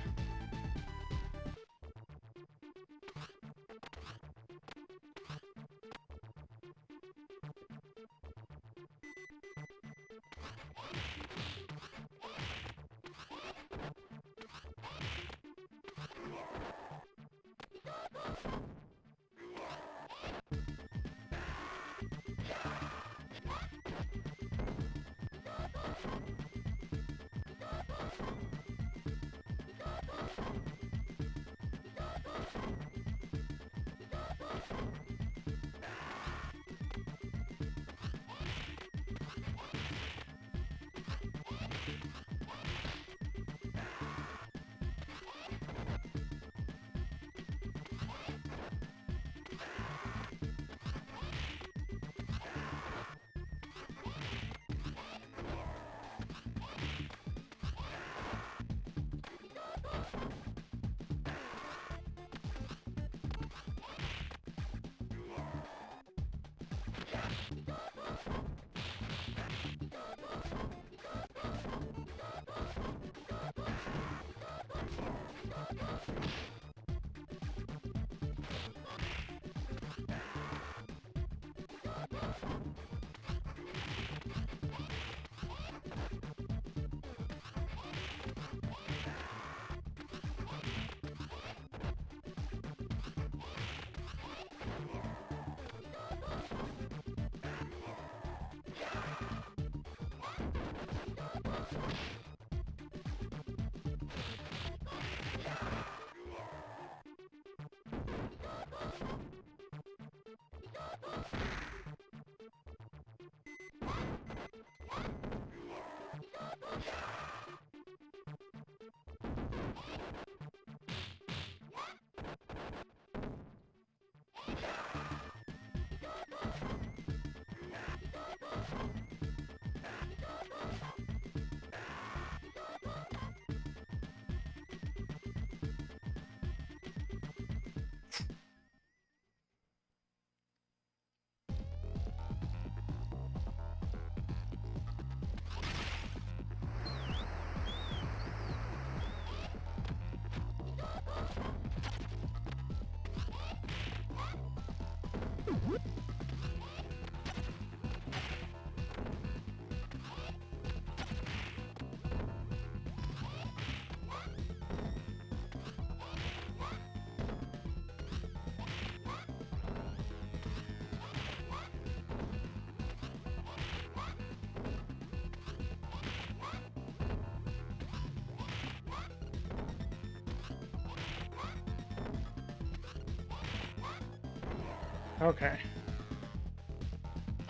Okay.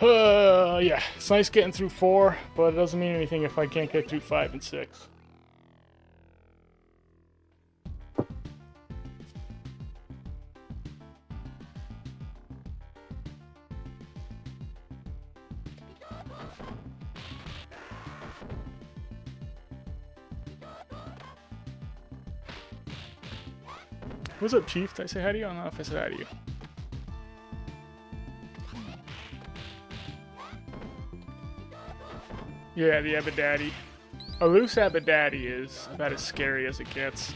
Yeah, it's nice getting through 4, but it doesn't mean anything if I can't get through 5 and 6. What's up, Chief? Did I say hi to you? I don't know if I said hi to you. Yeah, the Abadaddy. A loose Abadaddy is about as scary as it gets.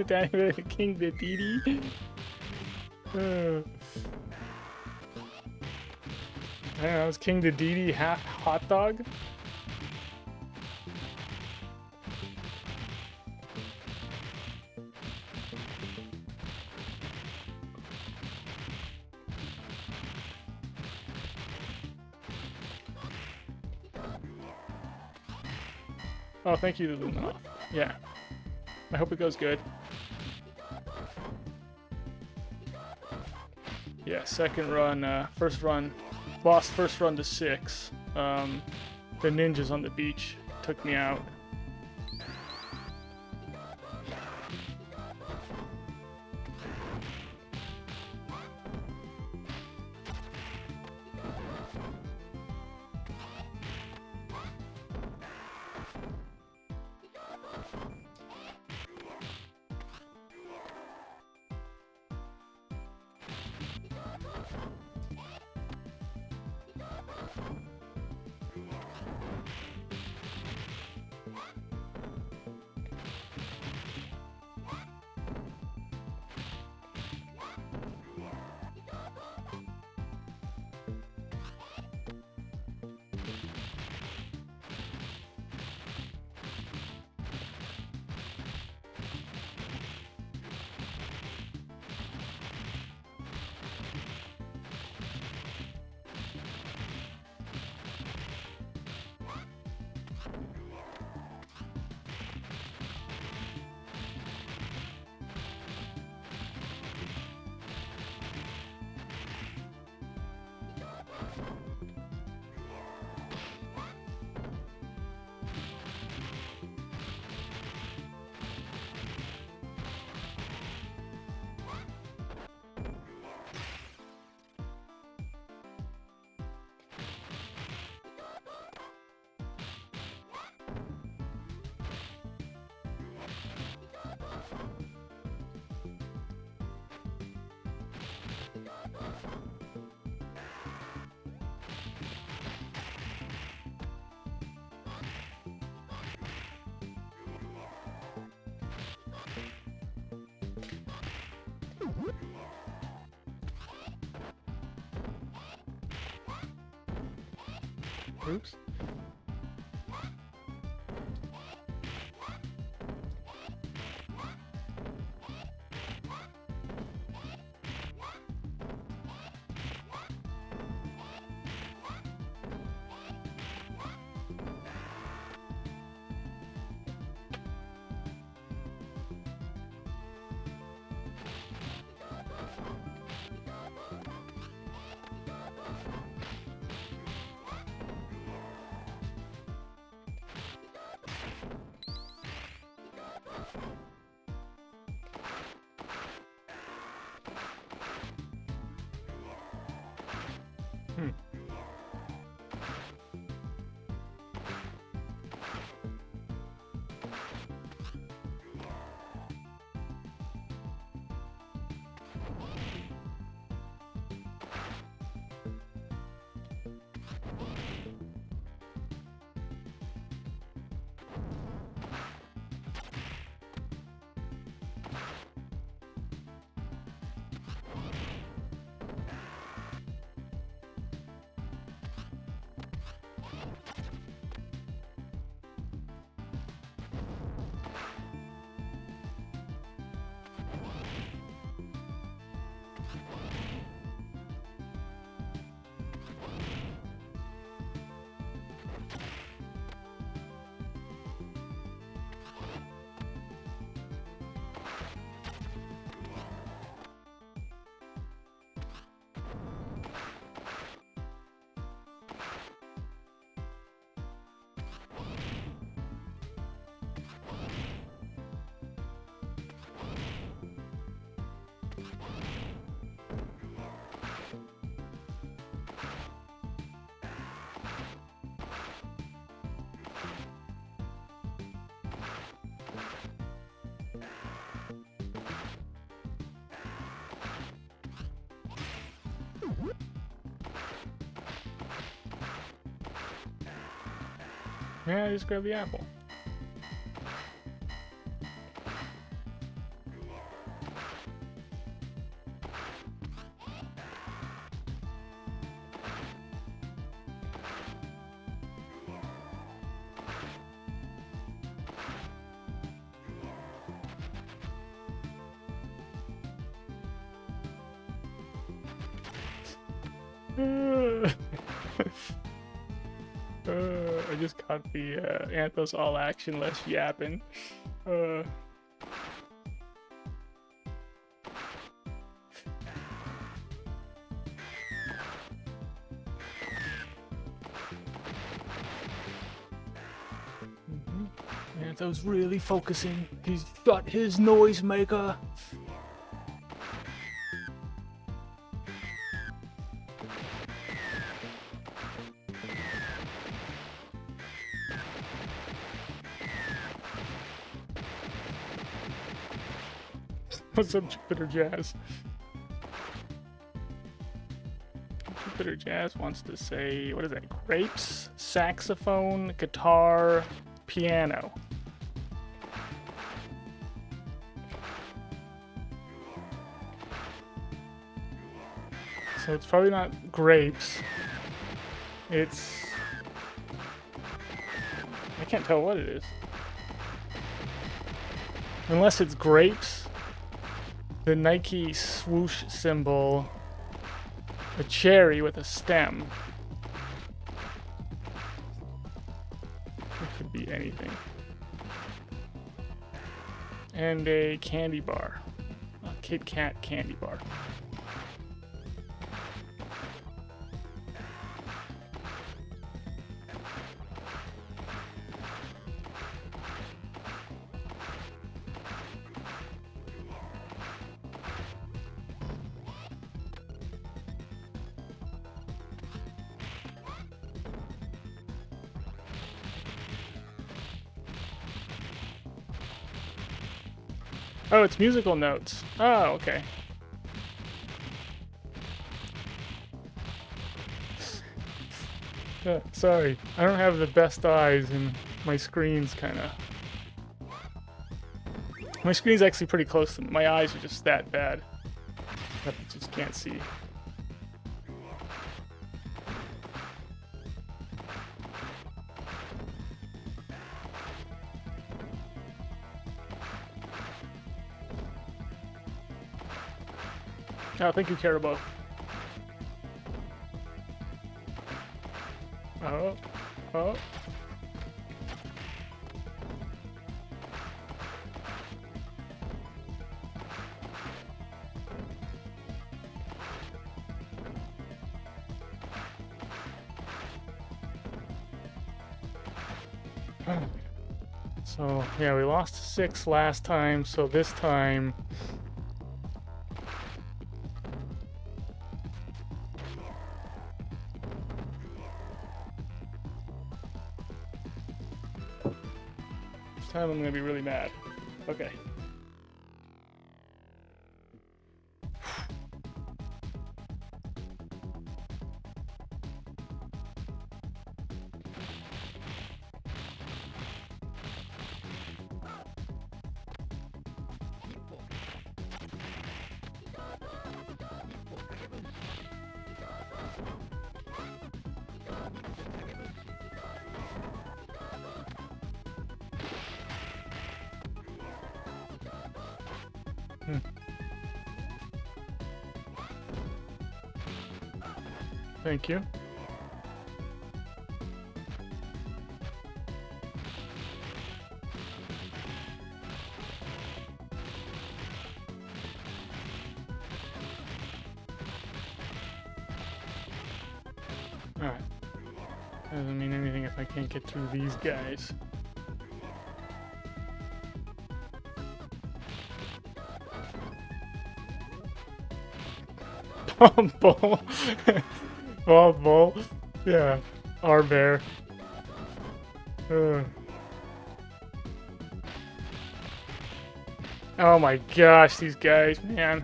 Danny King Dedede. I don't know, is King Dedede half hot dog? Oh, thank you, Luminoff. Yeah. I hope it goes good. Yeah, second run, first run, lost first run to 6. The ninjas on the beach took me out. Oops. Yeah, I just grabbed the apple. I just caught the Anthos all action, less yapping. Uh, Anthos really focusing. He's got his noisemaker. What's up, Jupiter Jazz? Jupiter Jazz wants to say, what is that? Grapes, saxophone, guitar, piano. So it's probably not grapes. It's... I can't tell what it is. Unless it's grapes, the Nike swoosh symbol, a cherry with a stem. It could be anything. And a candy bar. A Kit Kat candy bar. Oh, it's musical notes. Oh, okay. Sorry, I don't have the best eyes, and my screen's kind of... My screen's actually pretty close to me. My eyes are just that bad. I just can't see. Oh, thank you, Carabo. Oh. Oh. So, yeah, we lost 6 last time, so this time... This time I'm gonna be really mad. Okay. Thank you. Alright. Doesn't mean anything if I can't get through these guys. Bull. Oh, bull. Yeah. Our bear. Oh my gosh, these guys, man.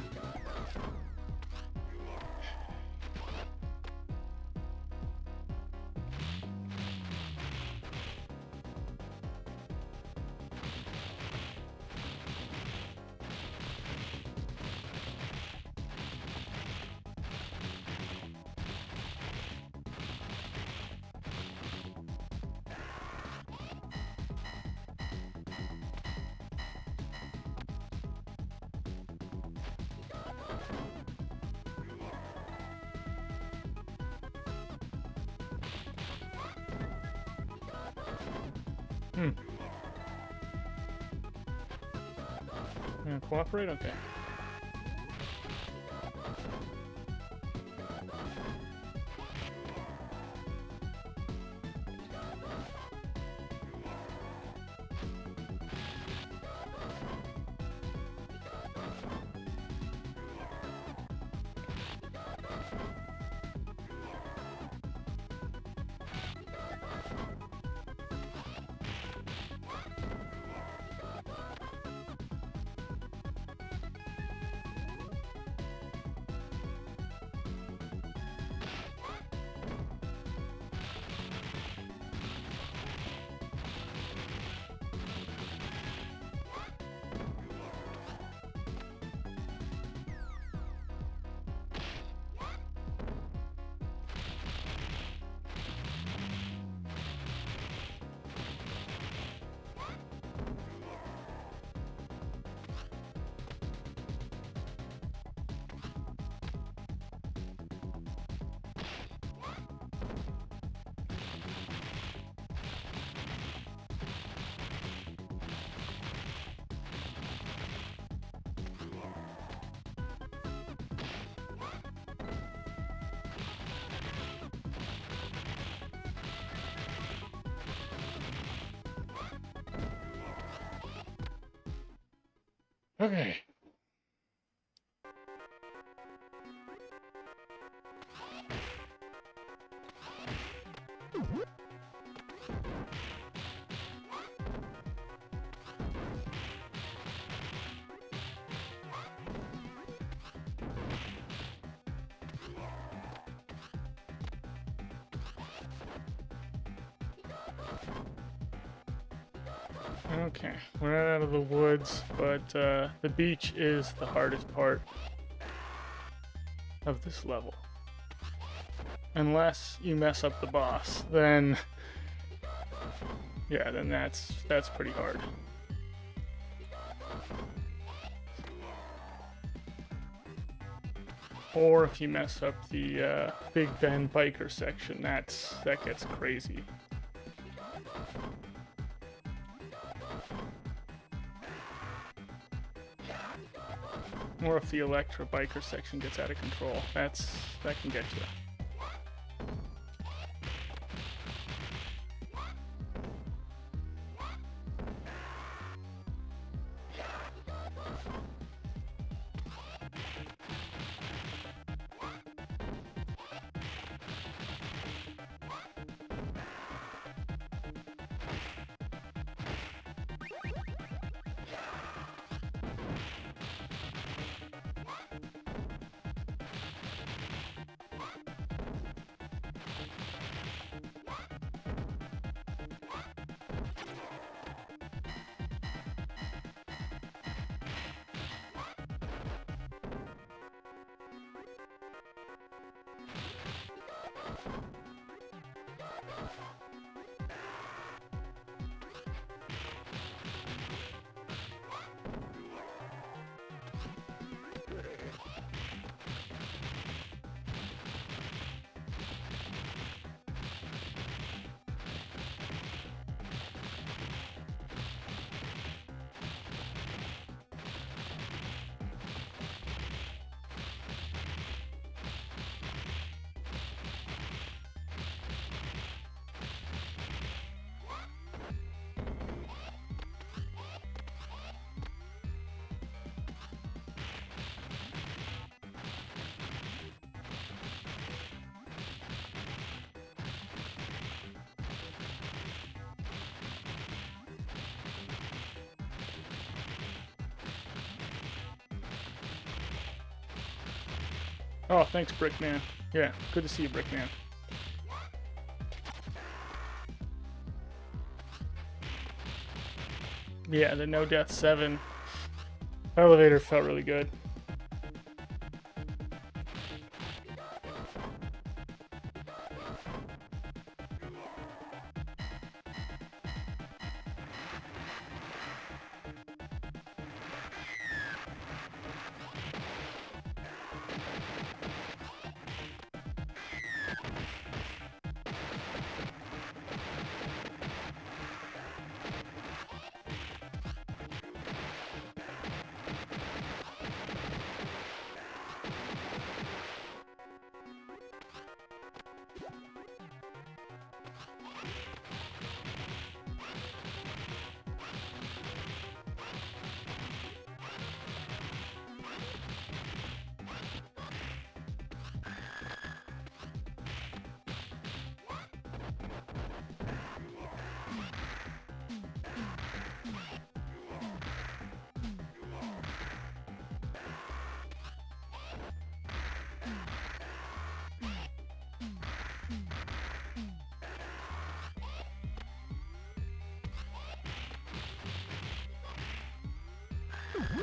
You gonna cooperate? Okay. Okay. Okay, we're not out of the woods, but the beach is the hardest part of this level. Unless you mess up the boss, then yeah, then that's pretty hard. Or if you mess up the Big Ben biker section, that gets crazy. Or if the Electra biker section gets out of control, that can get you. Oh, thanks, Brickman. Yeah, good to see you, Brickman. Yeah, the No Death 7 elevator felt really good.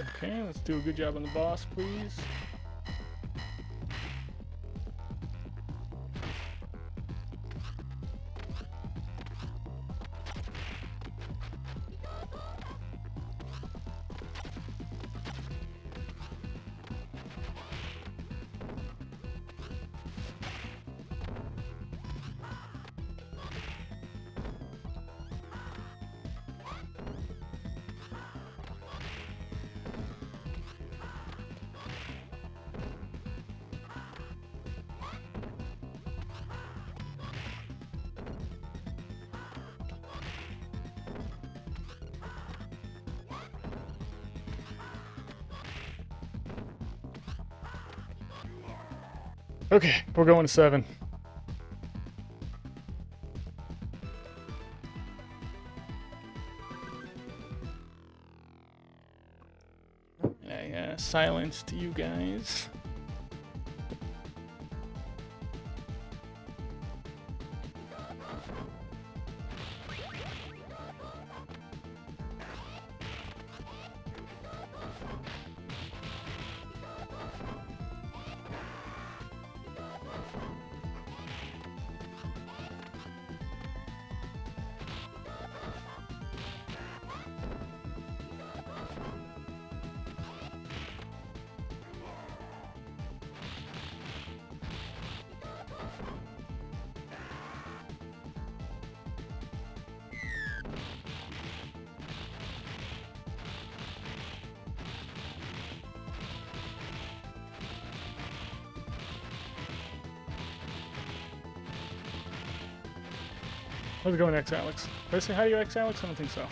Okay, let's do a good job on the boss, please. Okay, we're going to 7. I silenced you guys. Let's go next, Alex. Did I say hi to you, Alex? I don't think so.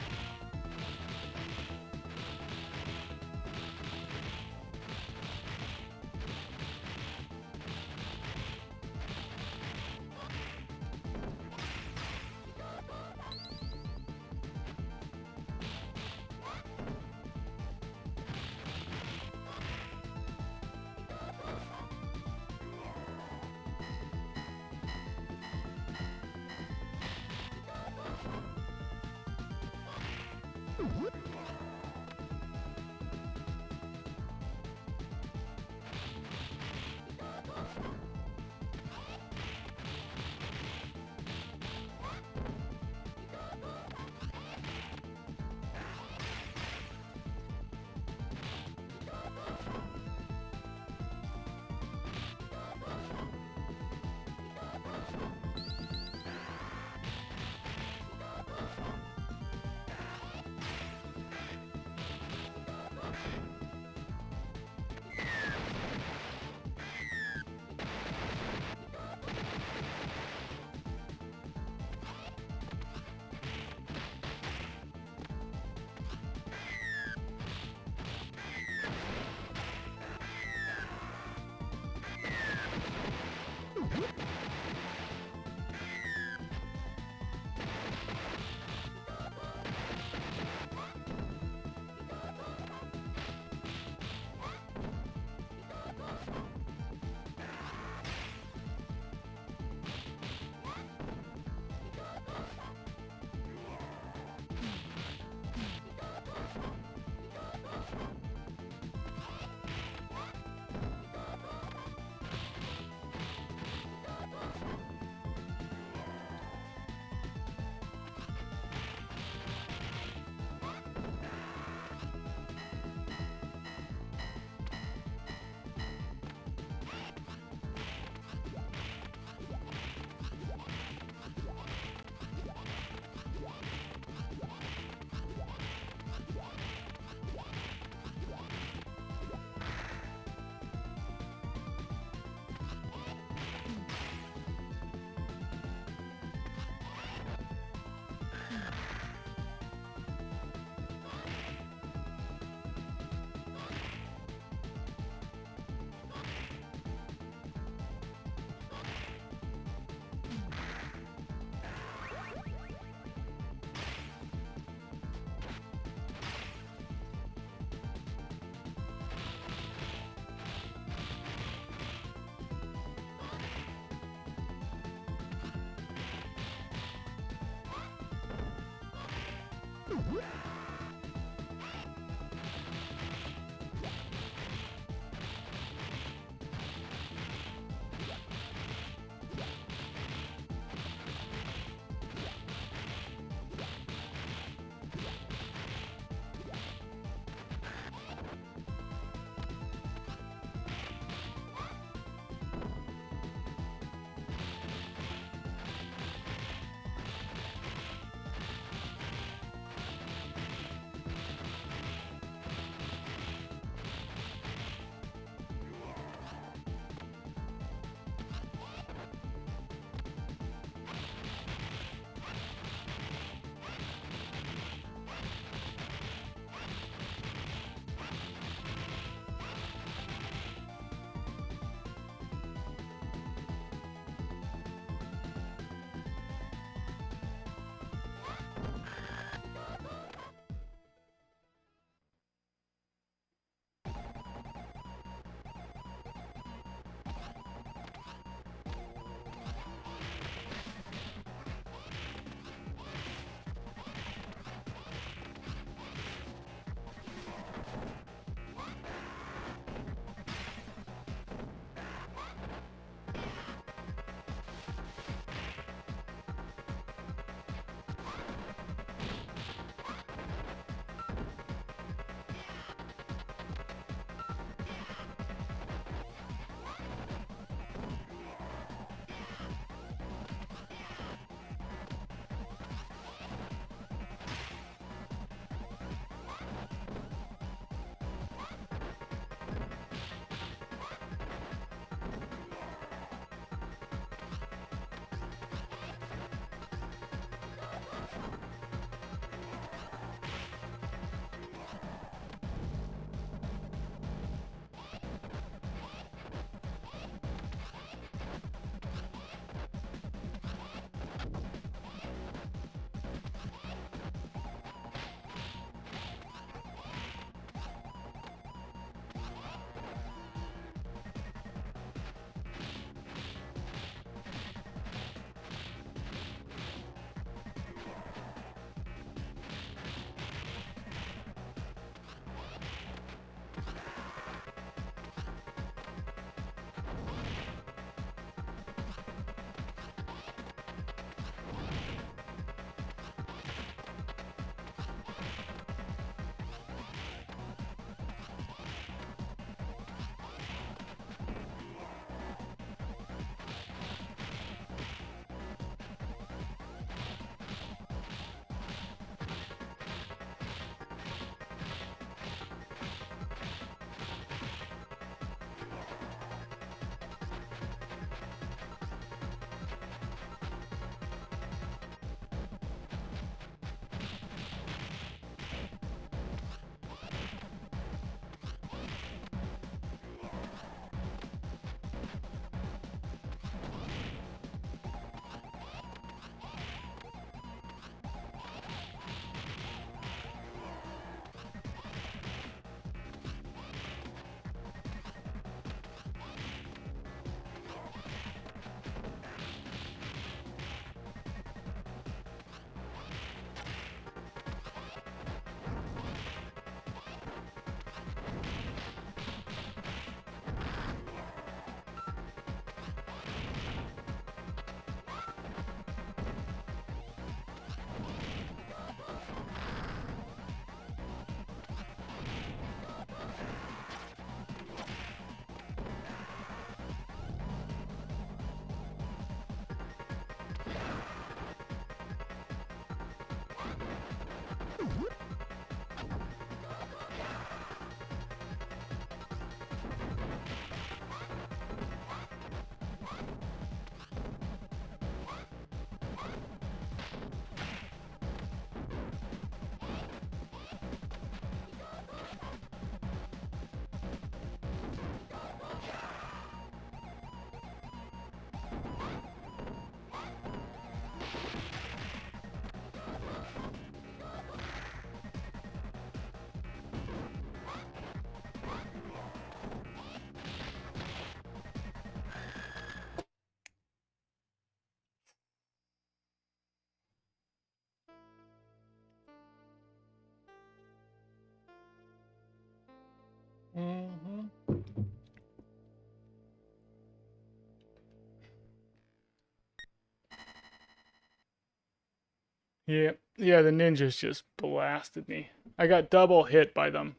Yeah, yeah, the ninjas just blasted me. I got double hit by them.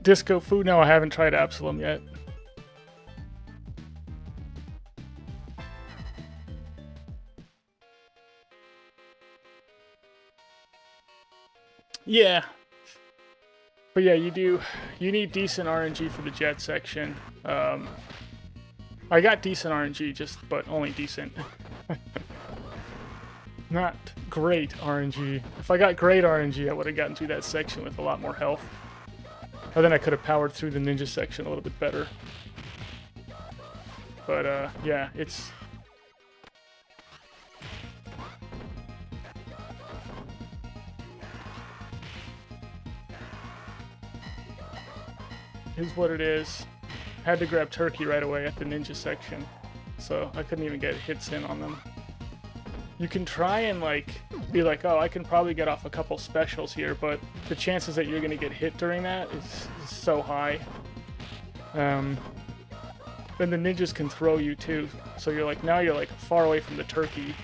Disco food? No, I haven't tried Absalom yet. Yeah, but yeah, you need decent RNG for the jet section. I got decent RNG, but only decent. Not great RNG. If I got great RNG, I would have gotten through that section with a lot more health. Or then I could have powered through the ninja section a little bit better. But yeah, it's... Here's what it is. Had to grab turkey right away at the ninja section. So I couldn't even get hits in on them. You can try and be like, oh, I can probably get off a couple specials here, but the chances that you're going to get hit during that is so high. Then the ninjas can throw you too, so now you're far away from the turkey.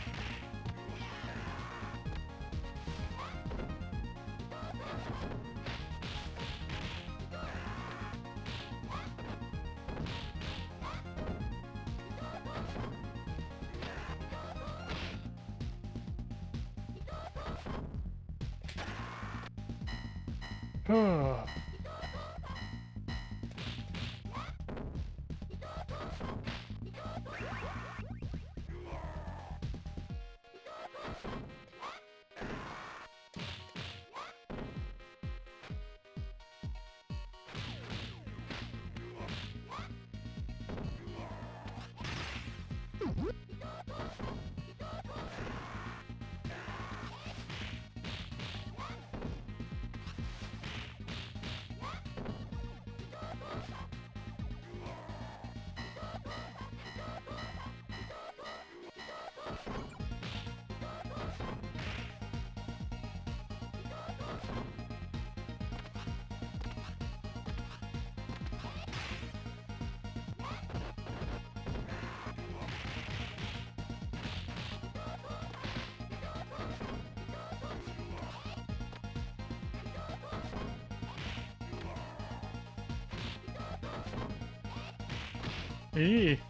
Eee.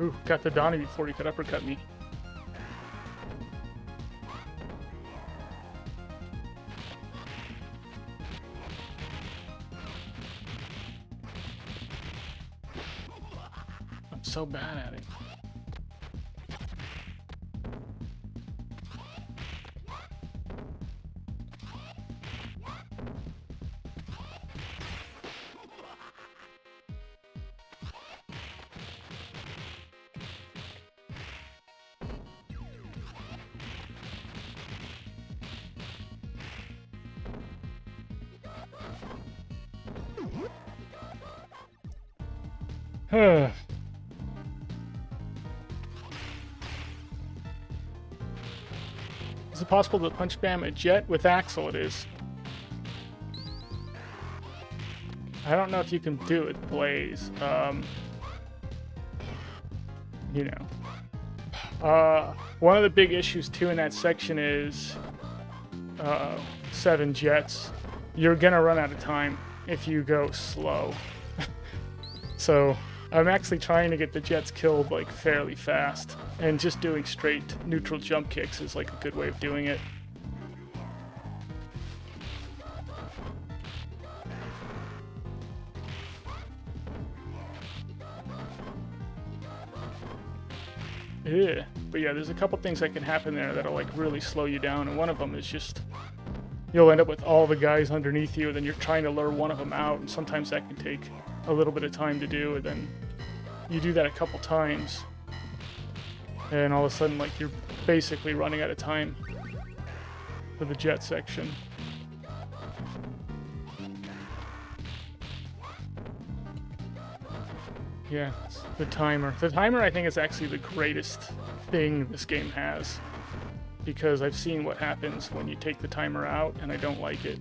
Ooh, got the Donnie before he could uppercut me. I'm so bad at it. Is it possible to punch spam a jet with Axel? It is. I don't know if you can do it with Blaze. You know. One of the big issues too in that section is 7 jets. You're gonna run out of time if you go slow. So I'm actually trying to get the jets killed fairly fast, and just doing straight neutral jump kicks is a good way of doing it. Yeah, but yeah, there's a couple things that can happen there that'll really slow you down, and one of them is just you'll end up with all the guys underneath you, and then you're trying to lure one of them out, and sometimes that can take a little bit of time to do, and then you do that a couple times, and all of a sudden you're basically running out of time for the jet section. Yeah, the timer. The timer, I think, is actually the greatest thing this game has. because I've seen what happens when you take the timer out, and I don't like it.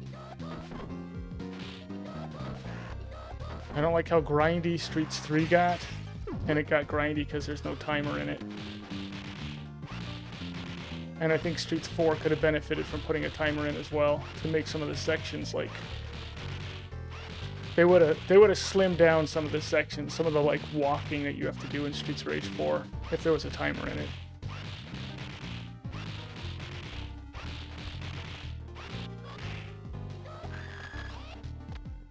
I don't like how grindy Streets 3 got, and it got grindy because there's no timer in it. And I think Streets 4 could have benefited from putting a timer in as well to make some of the sections like they would have slimmed down some of the sections, some of the like walking that you have to do in Streets Rage 4 if there was a timer in it.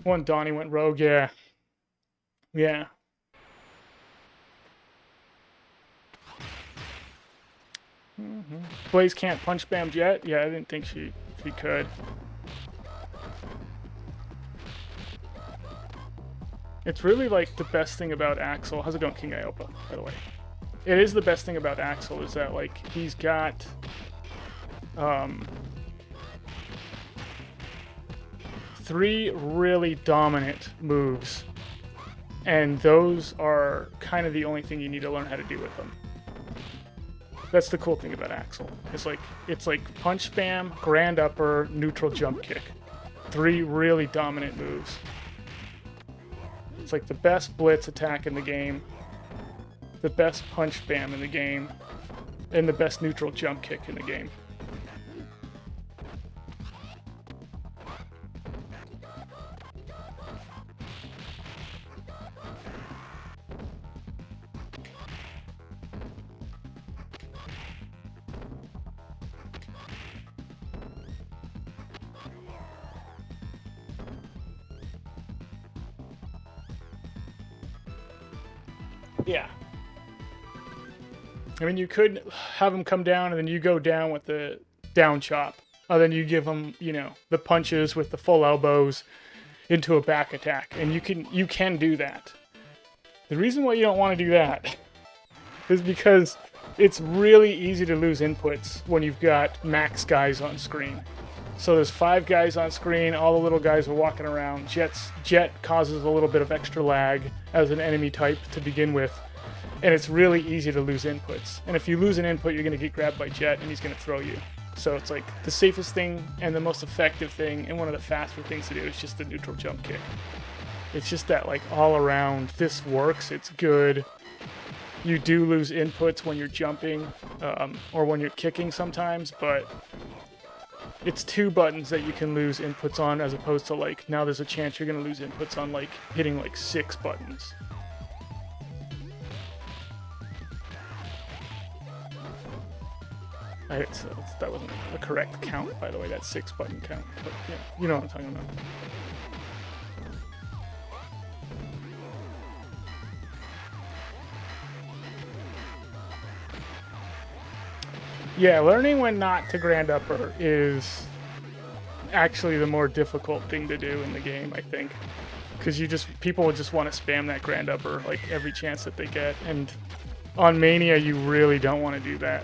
One Donnie went rogue, yeah. Yeah. Blaze can't punch spam Jet? Yeah, I didn't think she could. It's really like the best thing about Axel. How's it going, King Iopa, by the way? It is the best thing about Axel is that like he's got three really dominant moves. And those are kind of the only thing you need to learn how to do with them. That's the cool thing about Axel. It's like punch spam, grand upper, neutral jump kick. Three really dominant moves. It's like the best blitz attack in the game, the best punch spam in the game, and the best neutral jump kick in the game. Yeah. I mean, you could have him come down and then you go down with the down chop. Or then you give him, you know, the punches with the full elbows into a back attack. And you can do that. The reason why you don't want to do that is because it's really easy to lose inputs when you've got max guys on screen. So there's 5 guys on screen, all the little guys are walking around. Jet causes a little bit of extra lag as an enemy type to begin with, and it's really easy to lose inputs. And if you lose an input, you're going to get grabbed by Jet, and he's going to throw you. So it's like the safest thing and the most effective thing, and one of the faster things to do is just the neutral jump kick. It's just that like all around, this works, it's good. You do lose inputs when you're jumping, or when you're kicking sometimes, but it's 2 buttons that you can lose inputs on, as opposed to like now there's a chance you're going to lose inputs on like hitting like 6 buttons. That wasn't a correct count, by the way, that 6-button count, but yeah, you know what I'm talking about. Yeah, learning when not to grand upper is actually the more difficult thing to do in the game, I think. Because people would just want to spam that grand upper like every chance that they get. And on Mania, you really don't want to do that.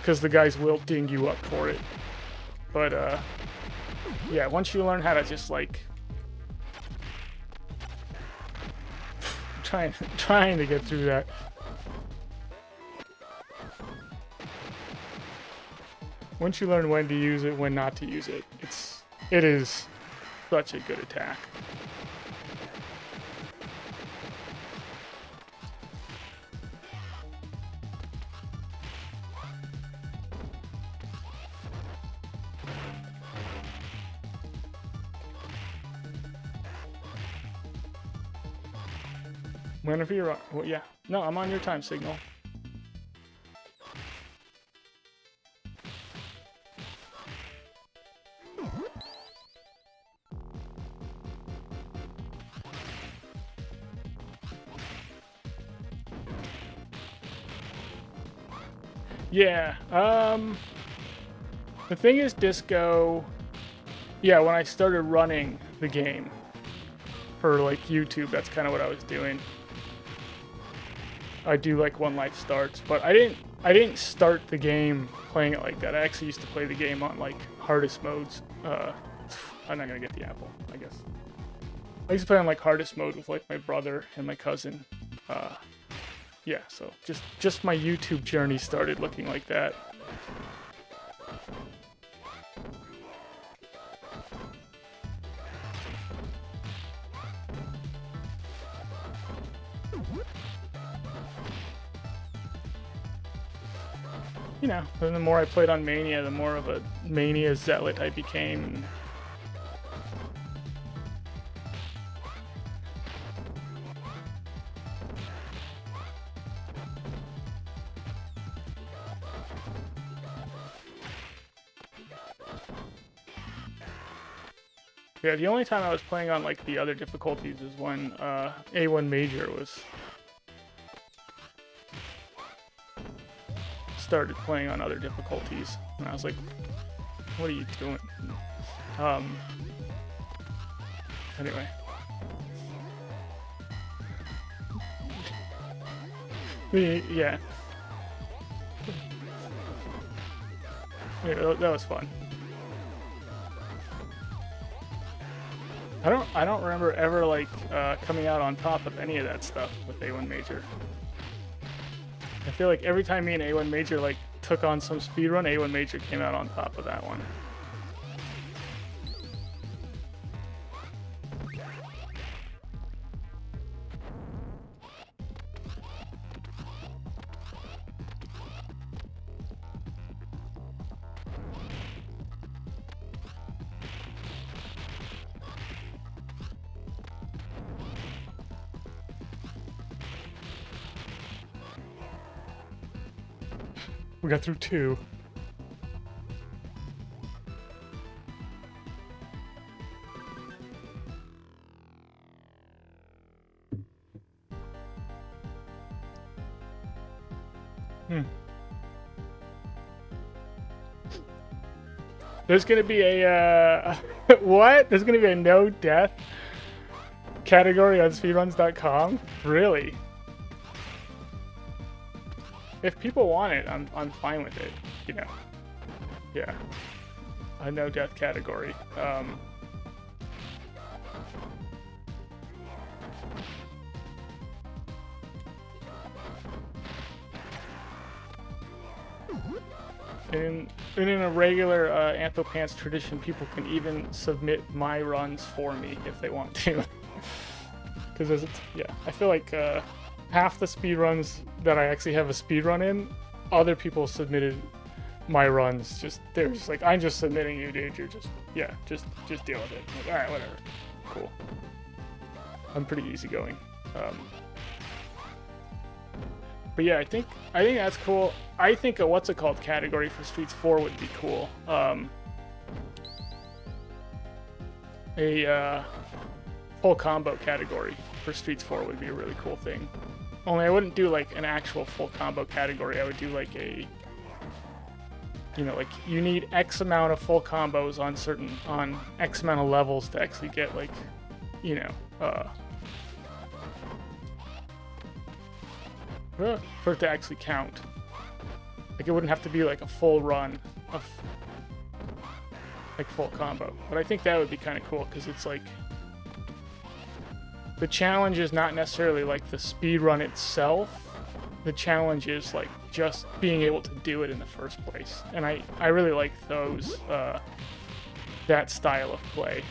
Because the guys will ding you up for it. But, yeah, once you learn how to just like... trying to get through that. Once you learn when to use it, when not to use it, it is such a good attack. Whenever you're on, well, yeah. No, I'm on your time signal. Yeah, the thing is Disco, yeah, when I started running the game for like YouTube, that's kind of what I was doing. I do like one life starts, but I didn't start the game playing it like that. I actually used to play the game on like hardest modes. I'm not gonna get the apple, I guess. I used to play on like hardest mode with like my brother and my cousin. Yeah, so just my YouTube journey started looking like that. you know, and the more I played on Mania, the more of a Mania zealot I became. And yeah, the only time I was playing on like the other difficulties is when A1 Major was started playing on other difficulties, and I was like, "What are you doing?" Anyway, yeah, that was fun. I don't remember ever like coming out on top of any of that stuff with A1 Major. I feel like every time me and A1 Major like took on some speedrun, A1 Major came out on top of that one. We got through 2. There's gonna be a what? There's gonna be a no death category on speedruns.com? Really? If people want it, I'm fine with it, you know. Yeah. A no death category. In a regular Anthopants tradition, people can even submit my runs for me if they want to. Because yeah, I feel like half the speedruns that I actually have a speedrun in, other people submitted my runs. They're just like, I'm just submitting you, dude. You're just deal with it. Like, all right, whatever. Cool. I'm pretty easygoing. But yeah, I think that's cool. I think a what's it called category for Streets 4 would be cool. A full combo category for Streets 4 would be a really cool thing. Only I wouldn't do like an actual full combo category. I would do like a, you know, like you need X amount of full combos on X amount of levels to actually get like, you know, for it to actually count. Like it wouldn't have to be like a full run of like full combo. But I think that would be kind of cool because it's like the challenge is not necessarily like the speed run itself. The challenge is like just being able to do it in the first place. And I really like those that style of play.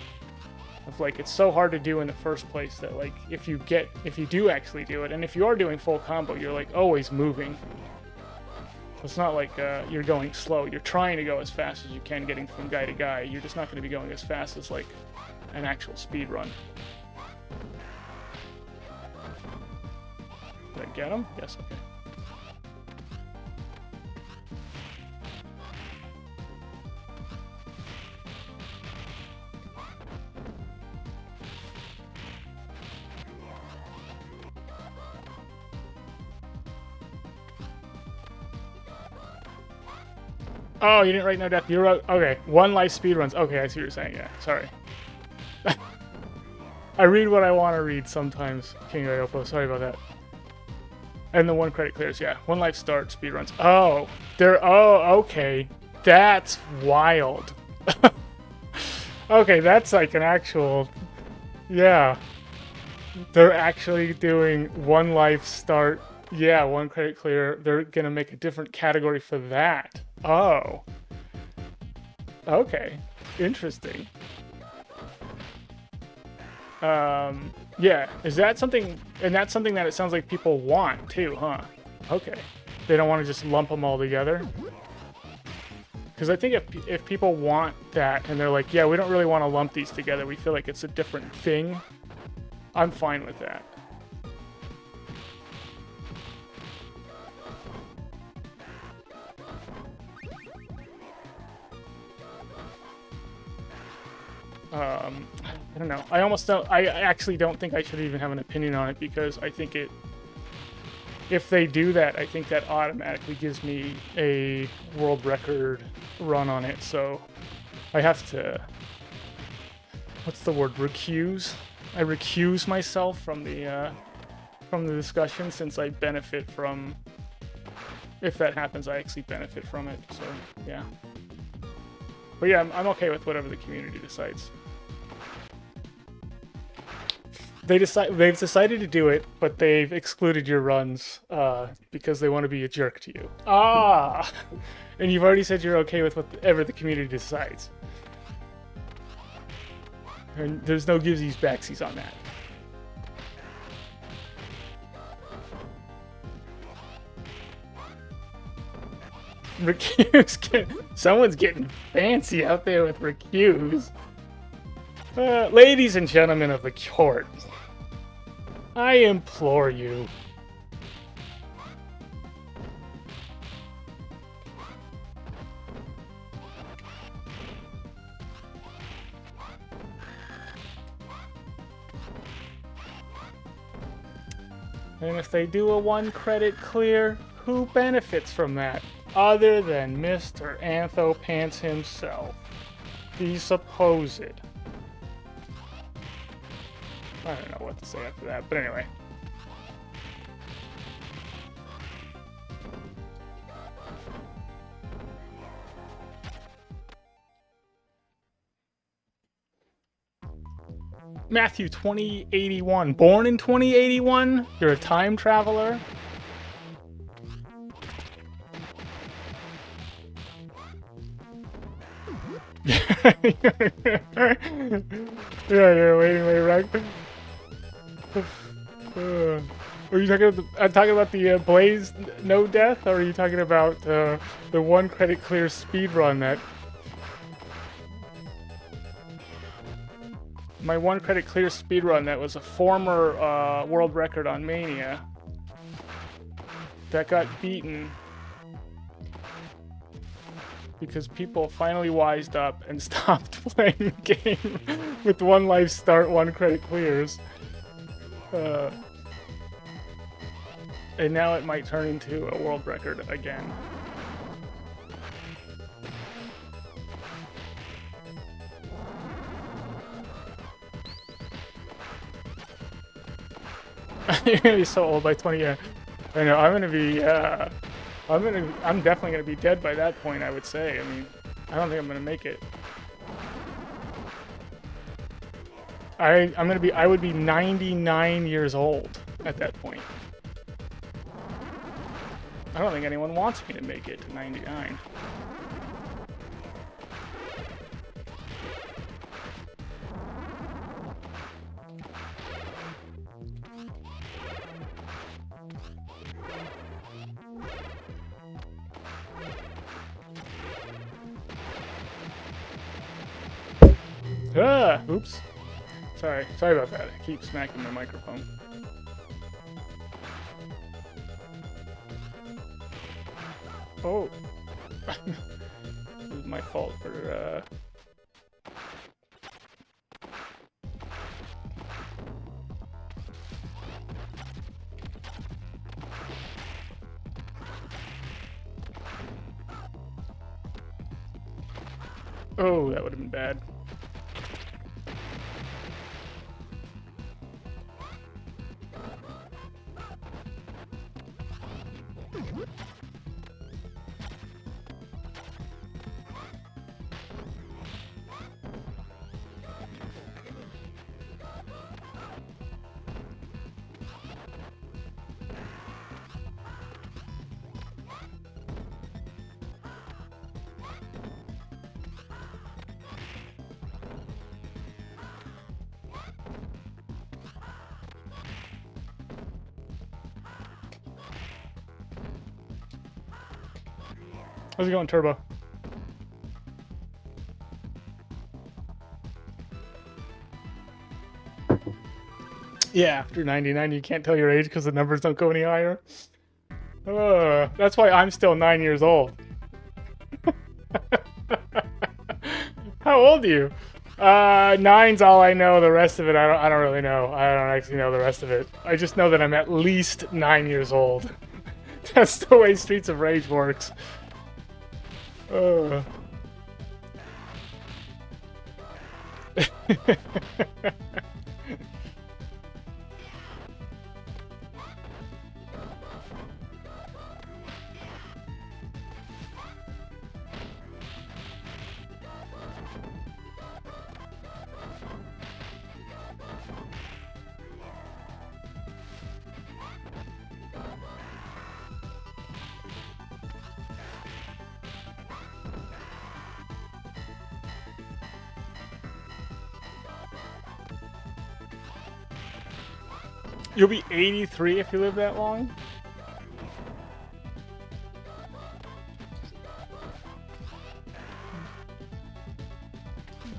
Of like it's so hard to do in the first place that like if you do actually do it, and if you are doing full combo, you're like always moving. So it's not like you're going slow. You're trying to go as fast as you can, getting from guy to guy. You're just not going to be going as fast as like an actual speed run. Did I get him? Yes. Okay. Oh, you didn't write no death. You wrote, okay, 1 life speedruns. Okay, I see what you're saying. Yeah, sorry. I read what I want to read sometimes, King Iopo. Sorry about that. And the 1 credit clears. Yeah, 1 life start speedruns. Oh, okay. That's wild. Okay, that's like an actual, yeah. They're actually doing 1 life start. Yeah, 1 credit clear. They're gonna make a different category for that. Oh. Okay. Interesting. Yeah. Is that something? And that's something that it sounds like people want too, huh? Okay. They don't want to just lump them all together. Because I think if people want that and they're like, yeah, we don't really want to lump these together, we feel like it's a different thing, I'm fine with that. I don't know. I actually don't think I should even have an opinion on it, because I think if they do that, I think that automatically gives me a world record run on it. So I have to, what's the word, recuse? I recuse myself from the discussion, since I benefit from, if that happens, I actually benefit from it. So yeah. But yeah, I'm okay with whatever the community decides. They've decided to do it, but they've excluded your runs because they want to be a jerk to you. Ah! And you've already said you're okay with whatever the community decides. And there's no givesies backsies on that. Recuse. Someone's getting fancy out there with recuse. Ladies and gentlemen of the court, I implore you. And if they do a 1 credit clear, who benefits from that other than Mr. Anthopants himself? The supposed. I don't know what to say after that, but anyway. Matthew 2081. Born in 2081? You're a time traveler? Yeah, you're waiting way right. Are you talking about the Blaze no death, or are you talking about the 1 credit clear speedrun that? My 1 credit clear speedrun that was a former world record on Mania that got beaten because people finally wised up and stopped playing the game with 1 life start, 1 credit clears. And now it might turn into a world record again. You're gonna be so old by 20 years. I know, I'm gonna be, I'm definitely gonna be dead by that point, I would say. I mean, I don't think I'm gonna make it. I would be 99 years old at that point. I don't think anyone wants me to make it to 99. Ah, oops. Sorry about that. I keep smacking my microphone. Oh. This is my fault for, Oh, that would have been bad. How's it going, Turbo? Yeah, after 99, you can't tell your age because the numbers don't go any higher. That's why I'm still 9 years old. How old are you? Nine's all I know. The rest of it, I don't really know. I don't actually know the rest of it. I just know that I'm at least 9 years old. That's the way Streets of Rage works. You'll be 83 if you live that long?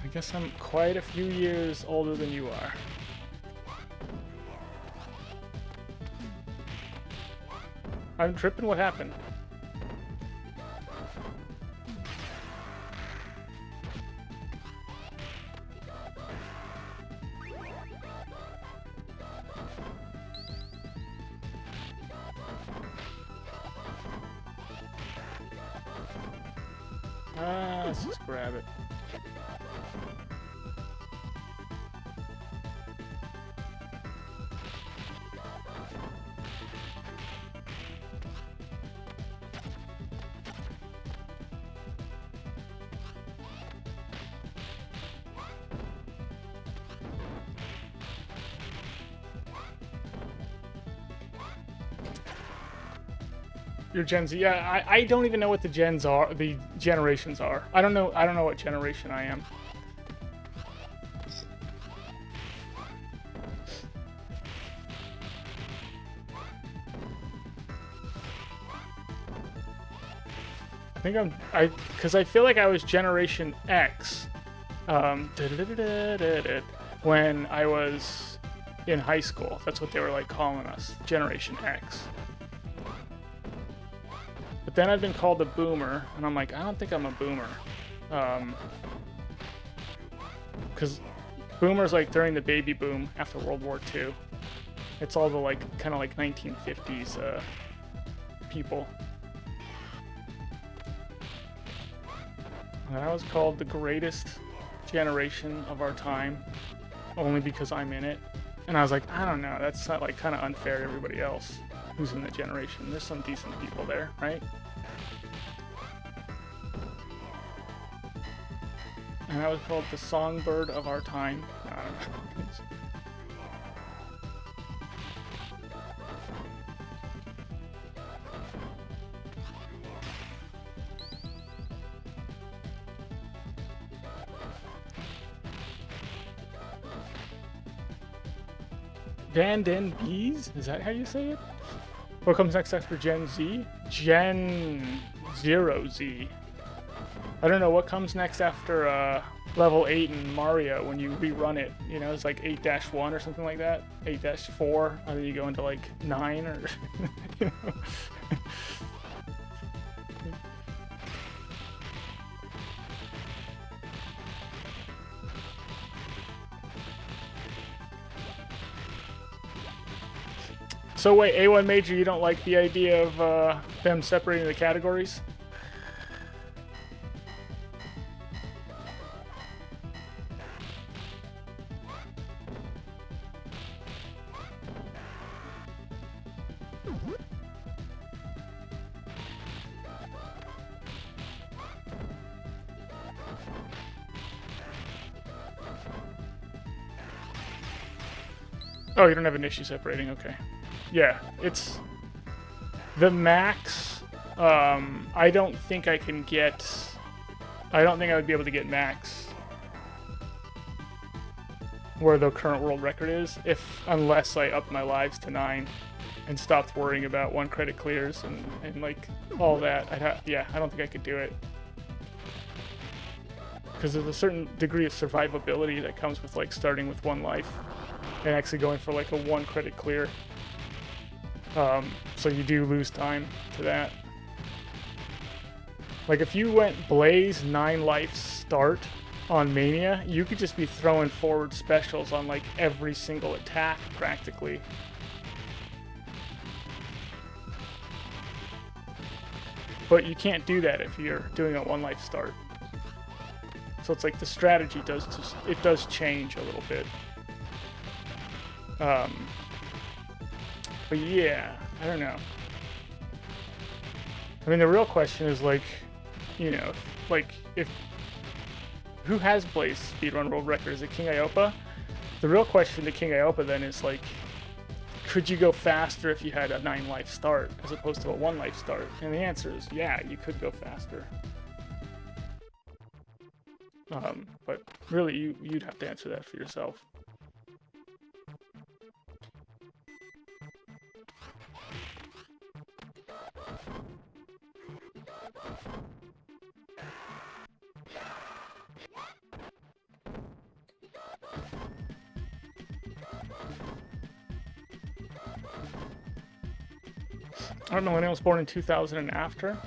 I guess I'm quite a few years older than you are. I'm tripping? What happened? Let's just grab it. Your Gen Z, yeah. I don't even know what the gens are. The generations are. I don't know what generation I am. I think because I feel like I was Generation X, when I was in high school. That's what they were like calling us, Generation X. But then I've been called a boomer, and I'm like, I don't think I'm a boomer. Because boomers, like, during the baby boom after World War II. It's all the, like, kind of like 1950s people. And I was called the greatest generation of our time, only because I'm in it. And I was like, I don't know, that's not, like, kind of unfair to everybody else who's in that generation. There's some decent people there, right? And I was called the songbird of our time. I don't know. Van Den Bees? Is that how you say it? What comes next after Gen Z? Gen 0Z. I don't know what comes next after level 8 in Mario when you rerun it. You know, it's like 8-1 or something like that. 8-4, and then you go into like 9 or you know. So wait, A1 Major, you don't like the idea of them separating the categories? Oh, you don't have an issue separating, okay. Yeah, it's the max. I don't think I can get. I don't think I would be able to get max where the current world record is, unless I upped my lives to 9 and stopped worrying about 1 credit clears and like all that. Yeah, I don't think I could do it. because there's a certain degree of survivability that comes with like starting with 1 life and actually going for like a 1 credit clear. So you do lose time to that. Like if you went Blaze 9 life start on Mania, you could just be throwing forward specials on like every single attack practically. But you can't do that if you're doing a 1 life start. So it's like the strategy does change a little bit. But yeah, I don't know. I mean, the real question is like, you know, if who has Blaze speedrun world record? Is it King Iopa? The real question to King Iopa then is like, could you go faster if you had a 9 life start as opposed to a 1 life start? And the answer is yeah, you could go faster. But really, you'd have to answer that for yourself. I don't know, when I was born in 2000 and after.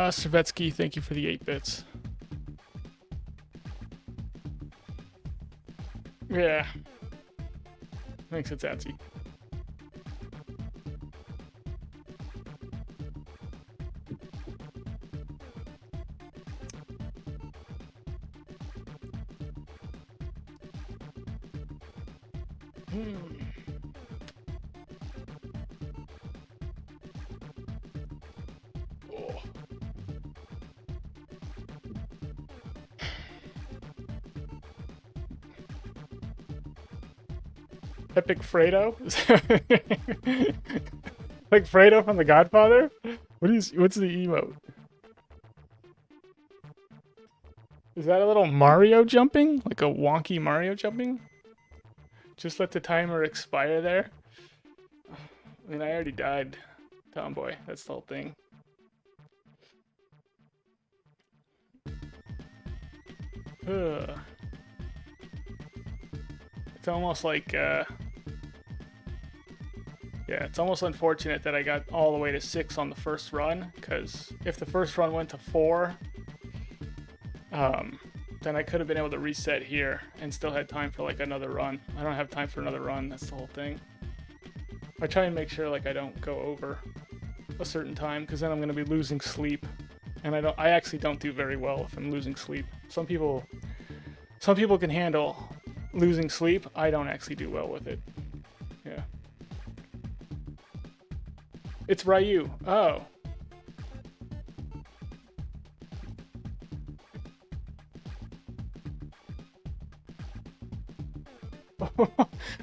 Savetsky, thank you for the 8 bits. Yeah. Thanks, it's Atsy. Epic Fredo? Like Fredo from The Godfather? What's the emote? Is that a little Mario jumping? Like a wonky Mario jumping? Just let the timer expire there? I mean, I already died, Tomboy. That's the whole thing. Ugh. It's almost like, Yeah, it's almost unfortunate that I got all the way to 6 on the first run, because if the first run went to 4, then I could have been able to reset here and still had time for like another run. I don't have time for another run, that's the whole thing. I try and make sure like I don't go over a certain time, because then I'm going to be losing sleep. And I actually don't do very well if I'm losing sleep. Some people can handle losing sleep. I don't actually do well with it. Yeah. It's Ryu. Oh.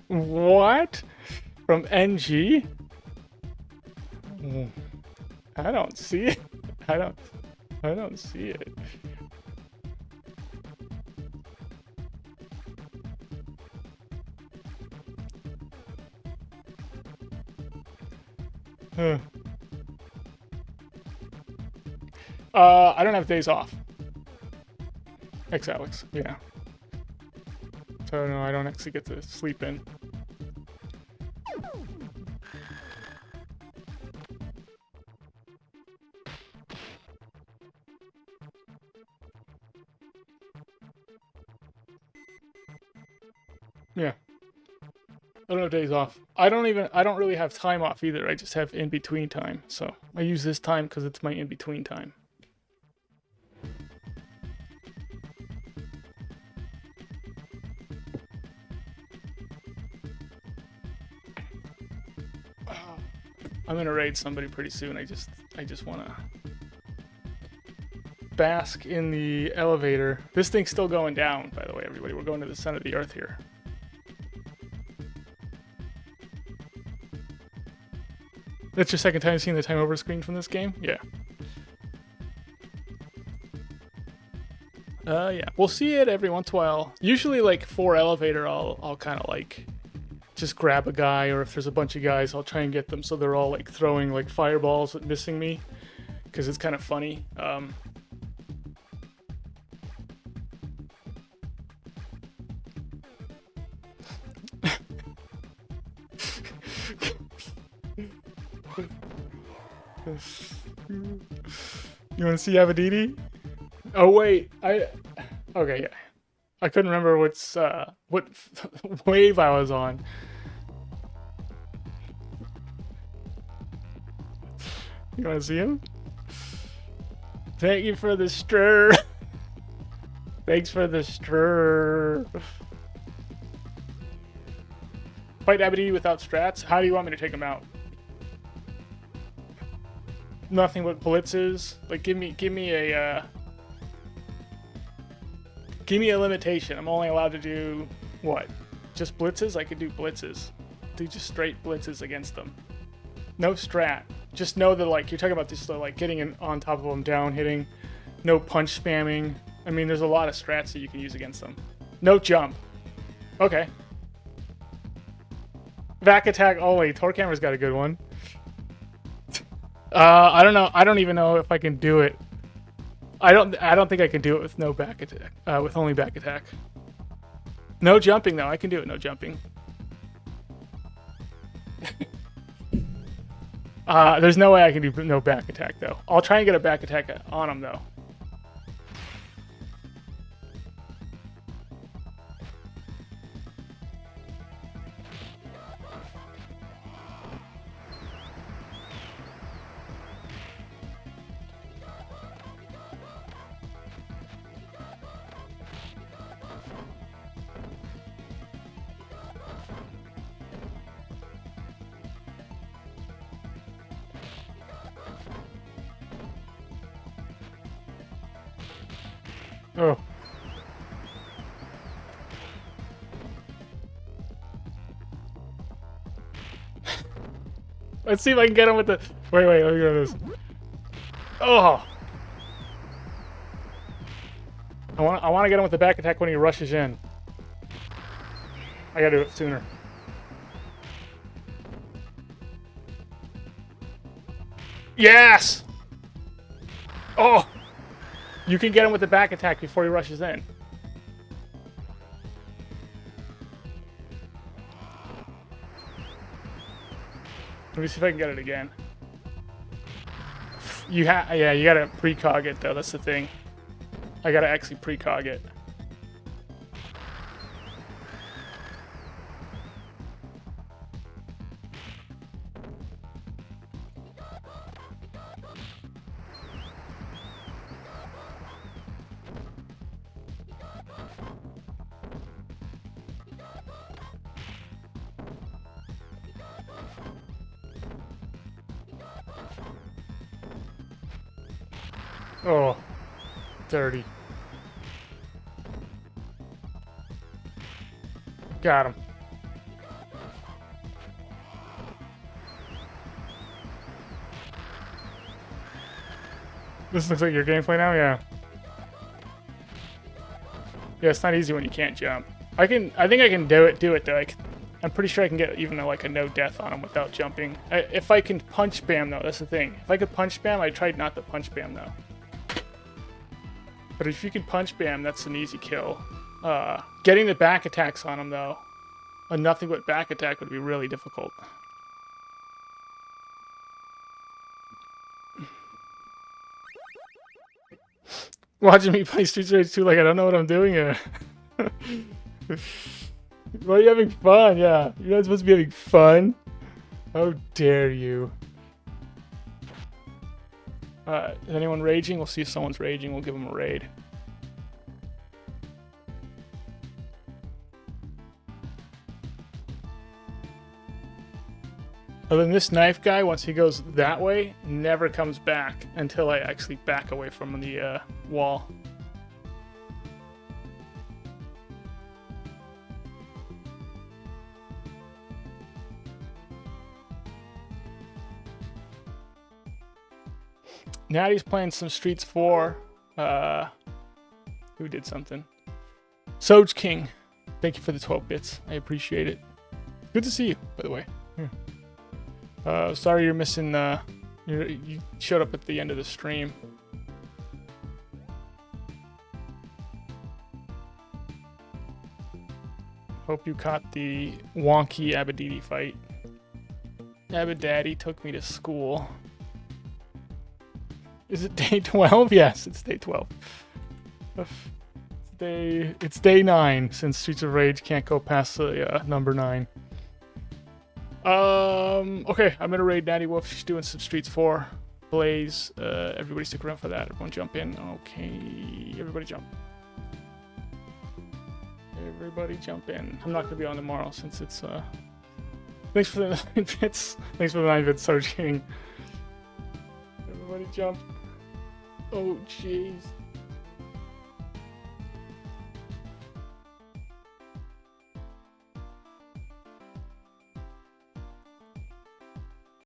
What? From NG? I don't see it. I don't see it. I don't have days off. Alex, yeah. So no, I don't actually get to sleep in. Yeah. I don't have days off. I don't really have time off either. I just have in-between time. So I use this time because it's my in-between time. I'm gonna raid somebody pretty soon. I just wanna bask in the elevator. This thing's still going down, by the way, everybody. We're going to the center of the earth here. That's your second time seeing the time over screen from this game? Yeah. Yeah. We'll see it every once in a while. Usually, like, for elevator, I'll kind of, like, just grab a guy, or if there's a bunch of guys, I'll try and get them so they're all, like, throwing, like, fireballs at missing me, because it's kind of funny. You want to see Abadidi? Oh wait, okay, yeah. I couldn't remember what wave I was on. You want to see him? Thank you for the stir. Thanks for the stir. Fight Abadidi without strats? How do you want me to take him out? Nothing but blitzes. Like, give me a limitation. I'm only allowed to do what? Just blitzes? I could do blitzes. Do just straight blitzes against them. No strat. Just know that, like, you're talking about just like getting in on top of them, down hitting. No punch spamming. I mean, there's a lot of strats that you can use against them. No jump. Okay. Back attack only. Torkammer's got a good one. I don't know. I don't even know if I can do it. I don't think I can do it with no back attack. With only back attack. No jumping though. I can do it. No jumping. There's no way I can do no back attack though. I'll try and get a back attack on him though. Oh. Let's see if I can get him with the... Wait, let me go this. Oh! I want to get him with the back attack when he rushes in. I gotta do it sooner. Yes! Oh! You can get him with the back attack before he rushes in. Let me see if I can get it again. Yeah, you gotta precog it though. That's the thing. I gotta actually precog it. Oh, dirty. Got him. This looks like your gameplay now, yeah. Yeah, it's not easy when you can't jump. I think I can do it though. I'm pretty sure I can get even like a no death on him without jumping. If I can punch spam though, that's the thing. If I could punch spam, I tried not to punch spam though. But if you can punch spam, that's an easy kill. Getting the back attacks on him though, a nothing but back attack would be really difficult. Watching me play Streets of Rage 2 like I don't know what I'm doing here. Why are you having fun? Yeah, you're not supposed to be having fun. How dare you? Is anyone raging? We'll see if someone's raging. We'll give them a raid. Other than this knife guy, once he goes that way, never comes back until I actually back away from the wall. Natty's playing some Streets 4. Who did something? Soj King. Thank you for the 12 bits. I appreciate it. Good to see you, by the way. Sorry you're missing, you showed up at the end of the stream. Hope you caught the wonky Abadidi fight. Abadaddy took me to school. Is it day 12? Yes, it's day 12. It's day 9 since Streets of Rage can't go past the number 9. Okay, I'm gonna raid Natty Wolf. She's doing some Streets 4. Blaze, everybody stick around for that. Everyone jump in. Okay, everybody jump. Everybody jump in. I'm not gonna be on tomorrow since it's, Thanks for the 9 bits. Thanks for the 9 bits, Soj King. Everybody jump. Oh, jeez.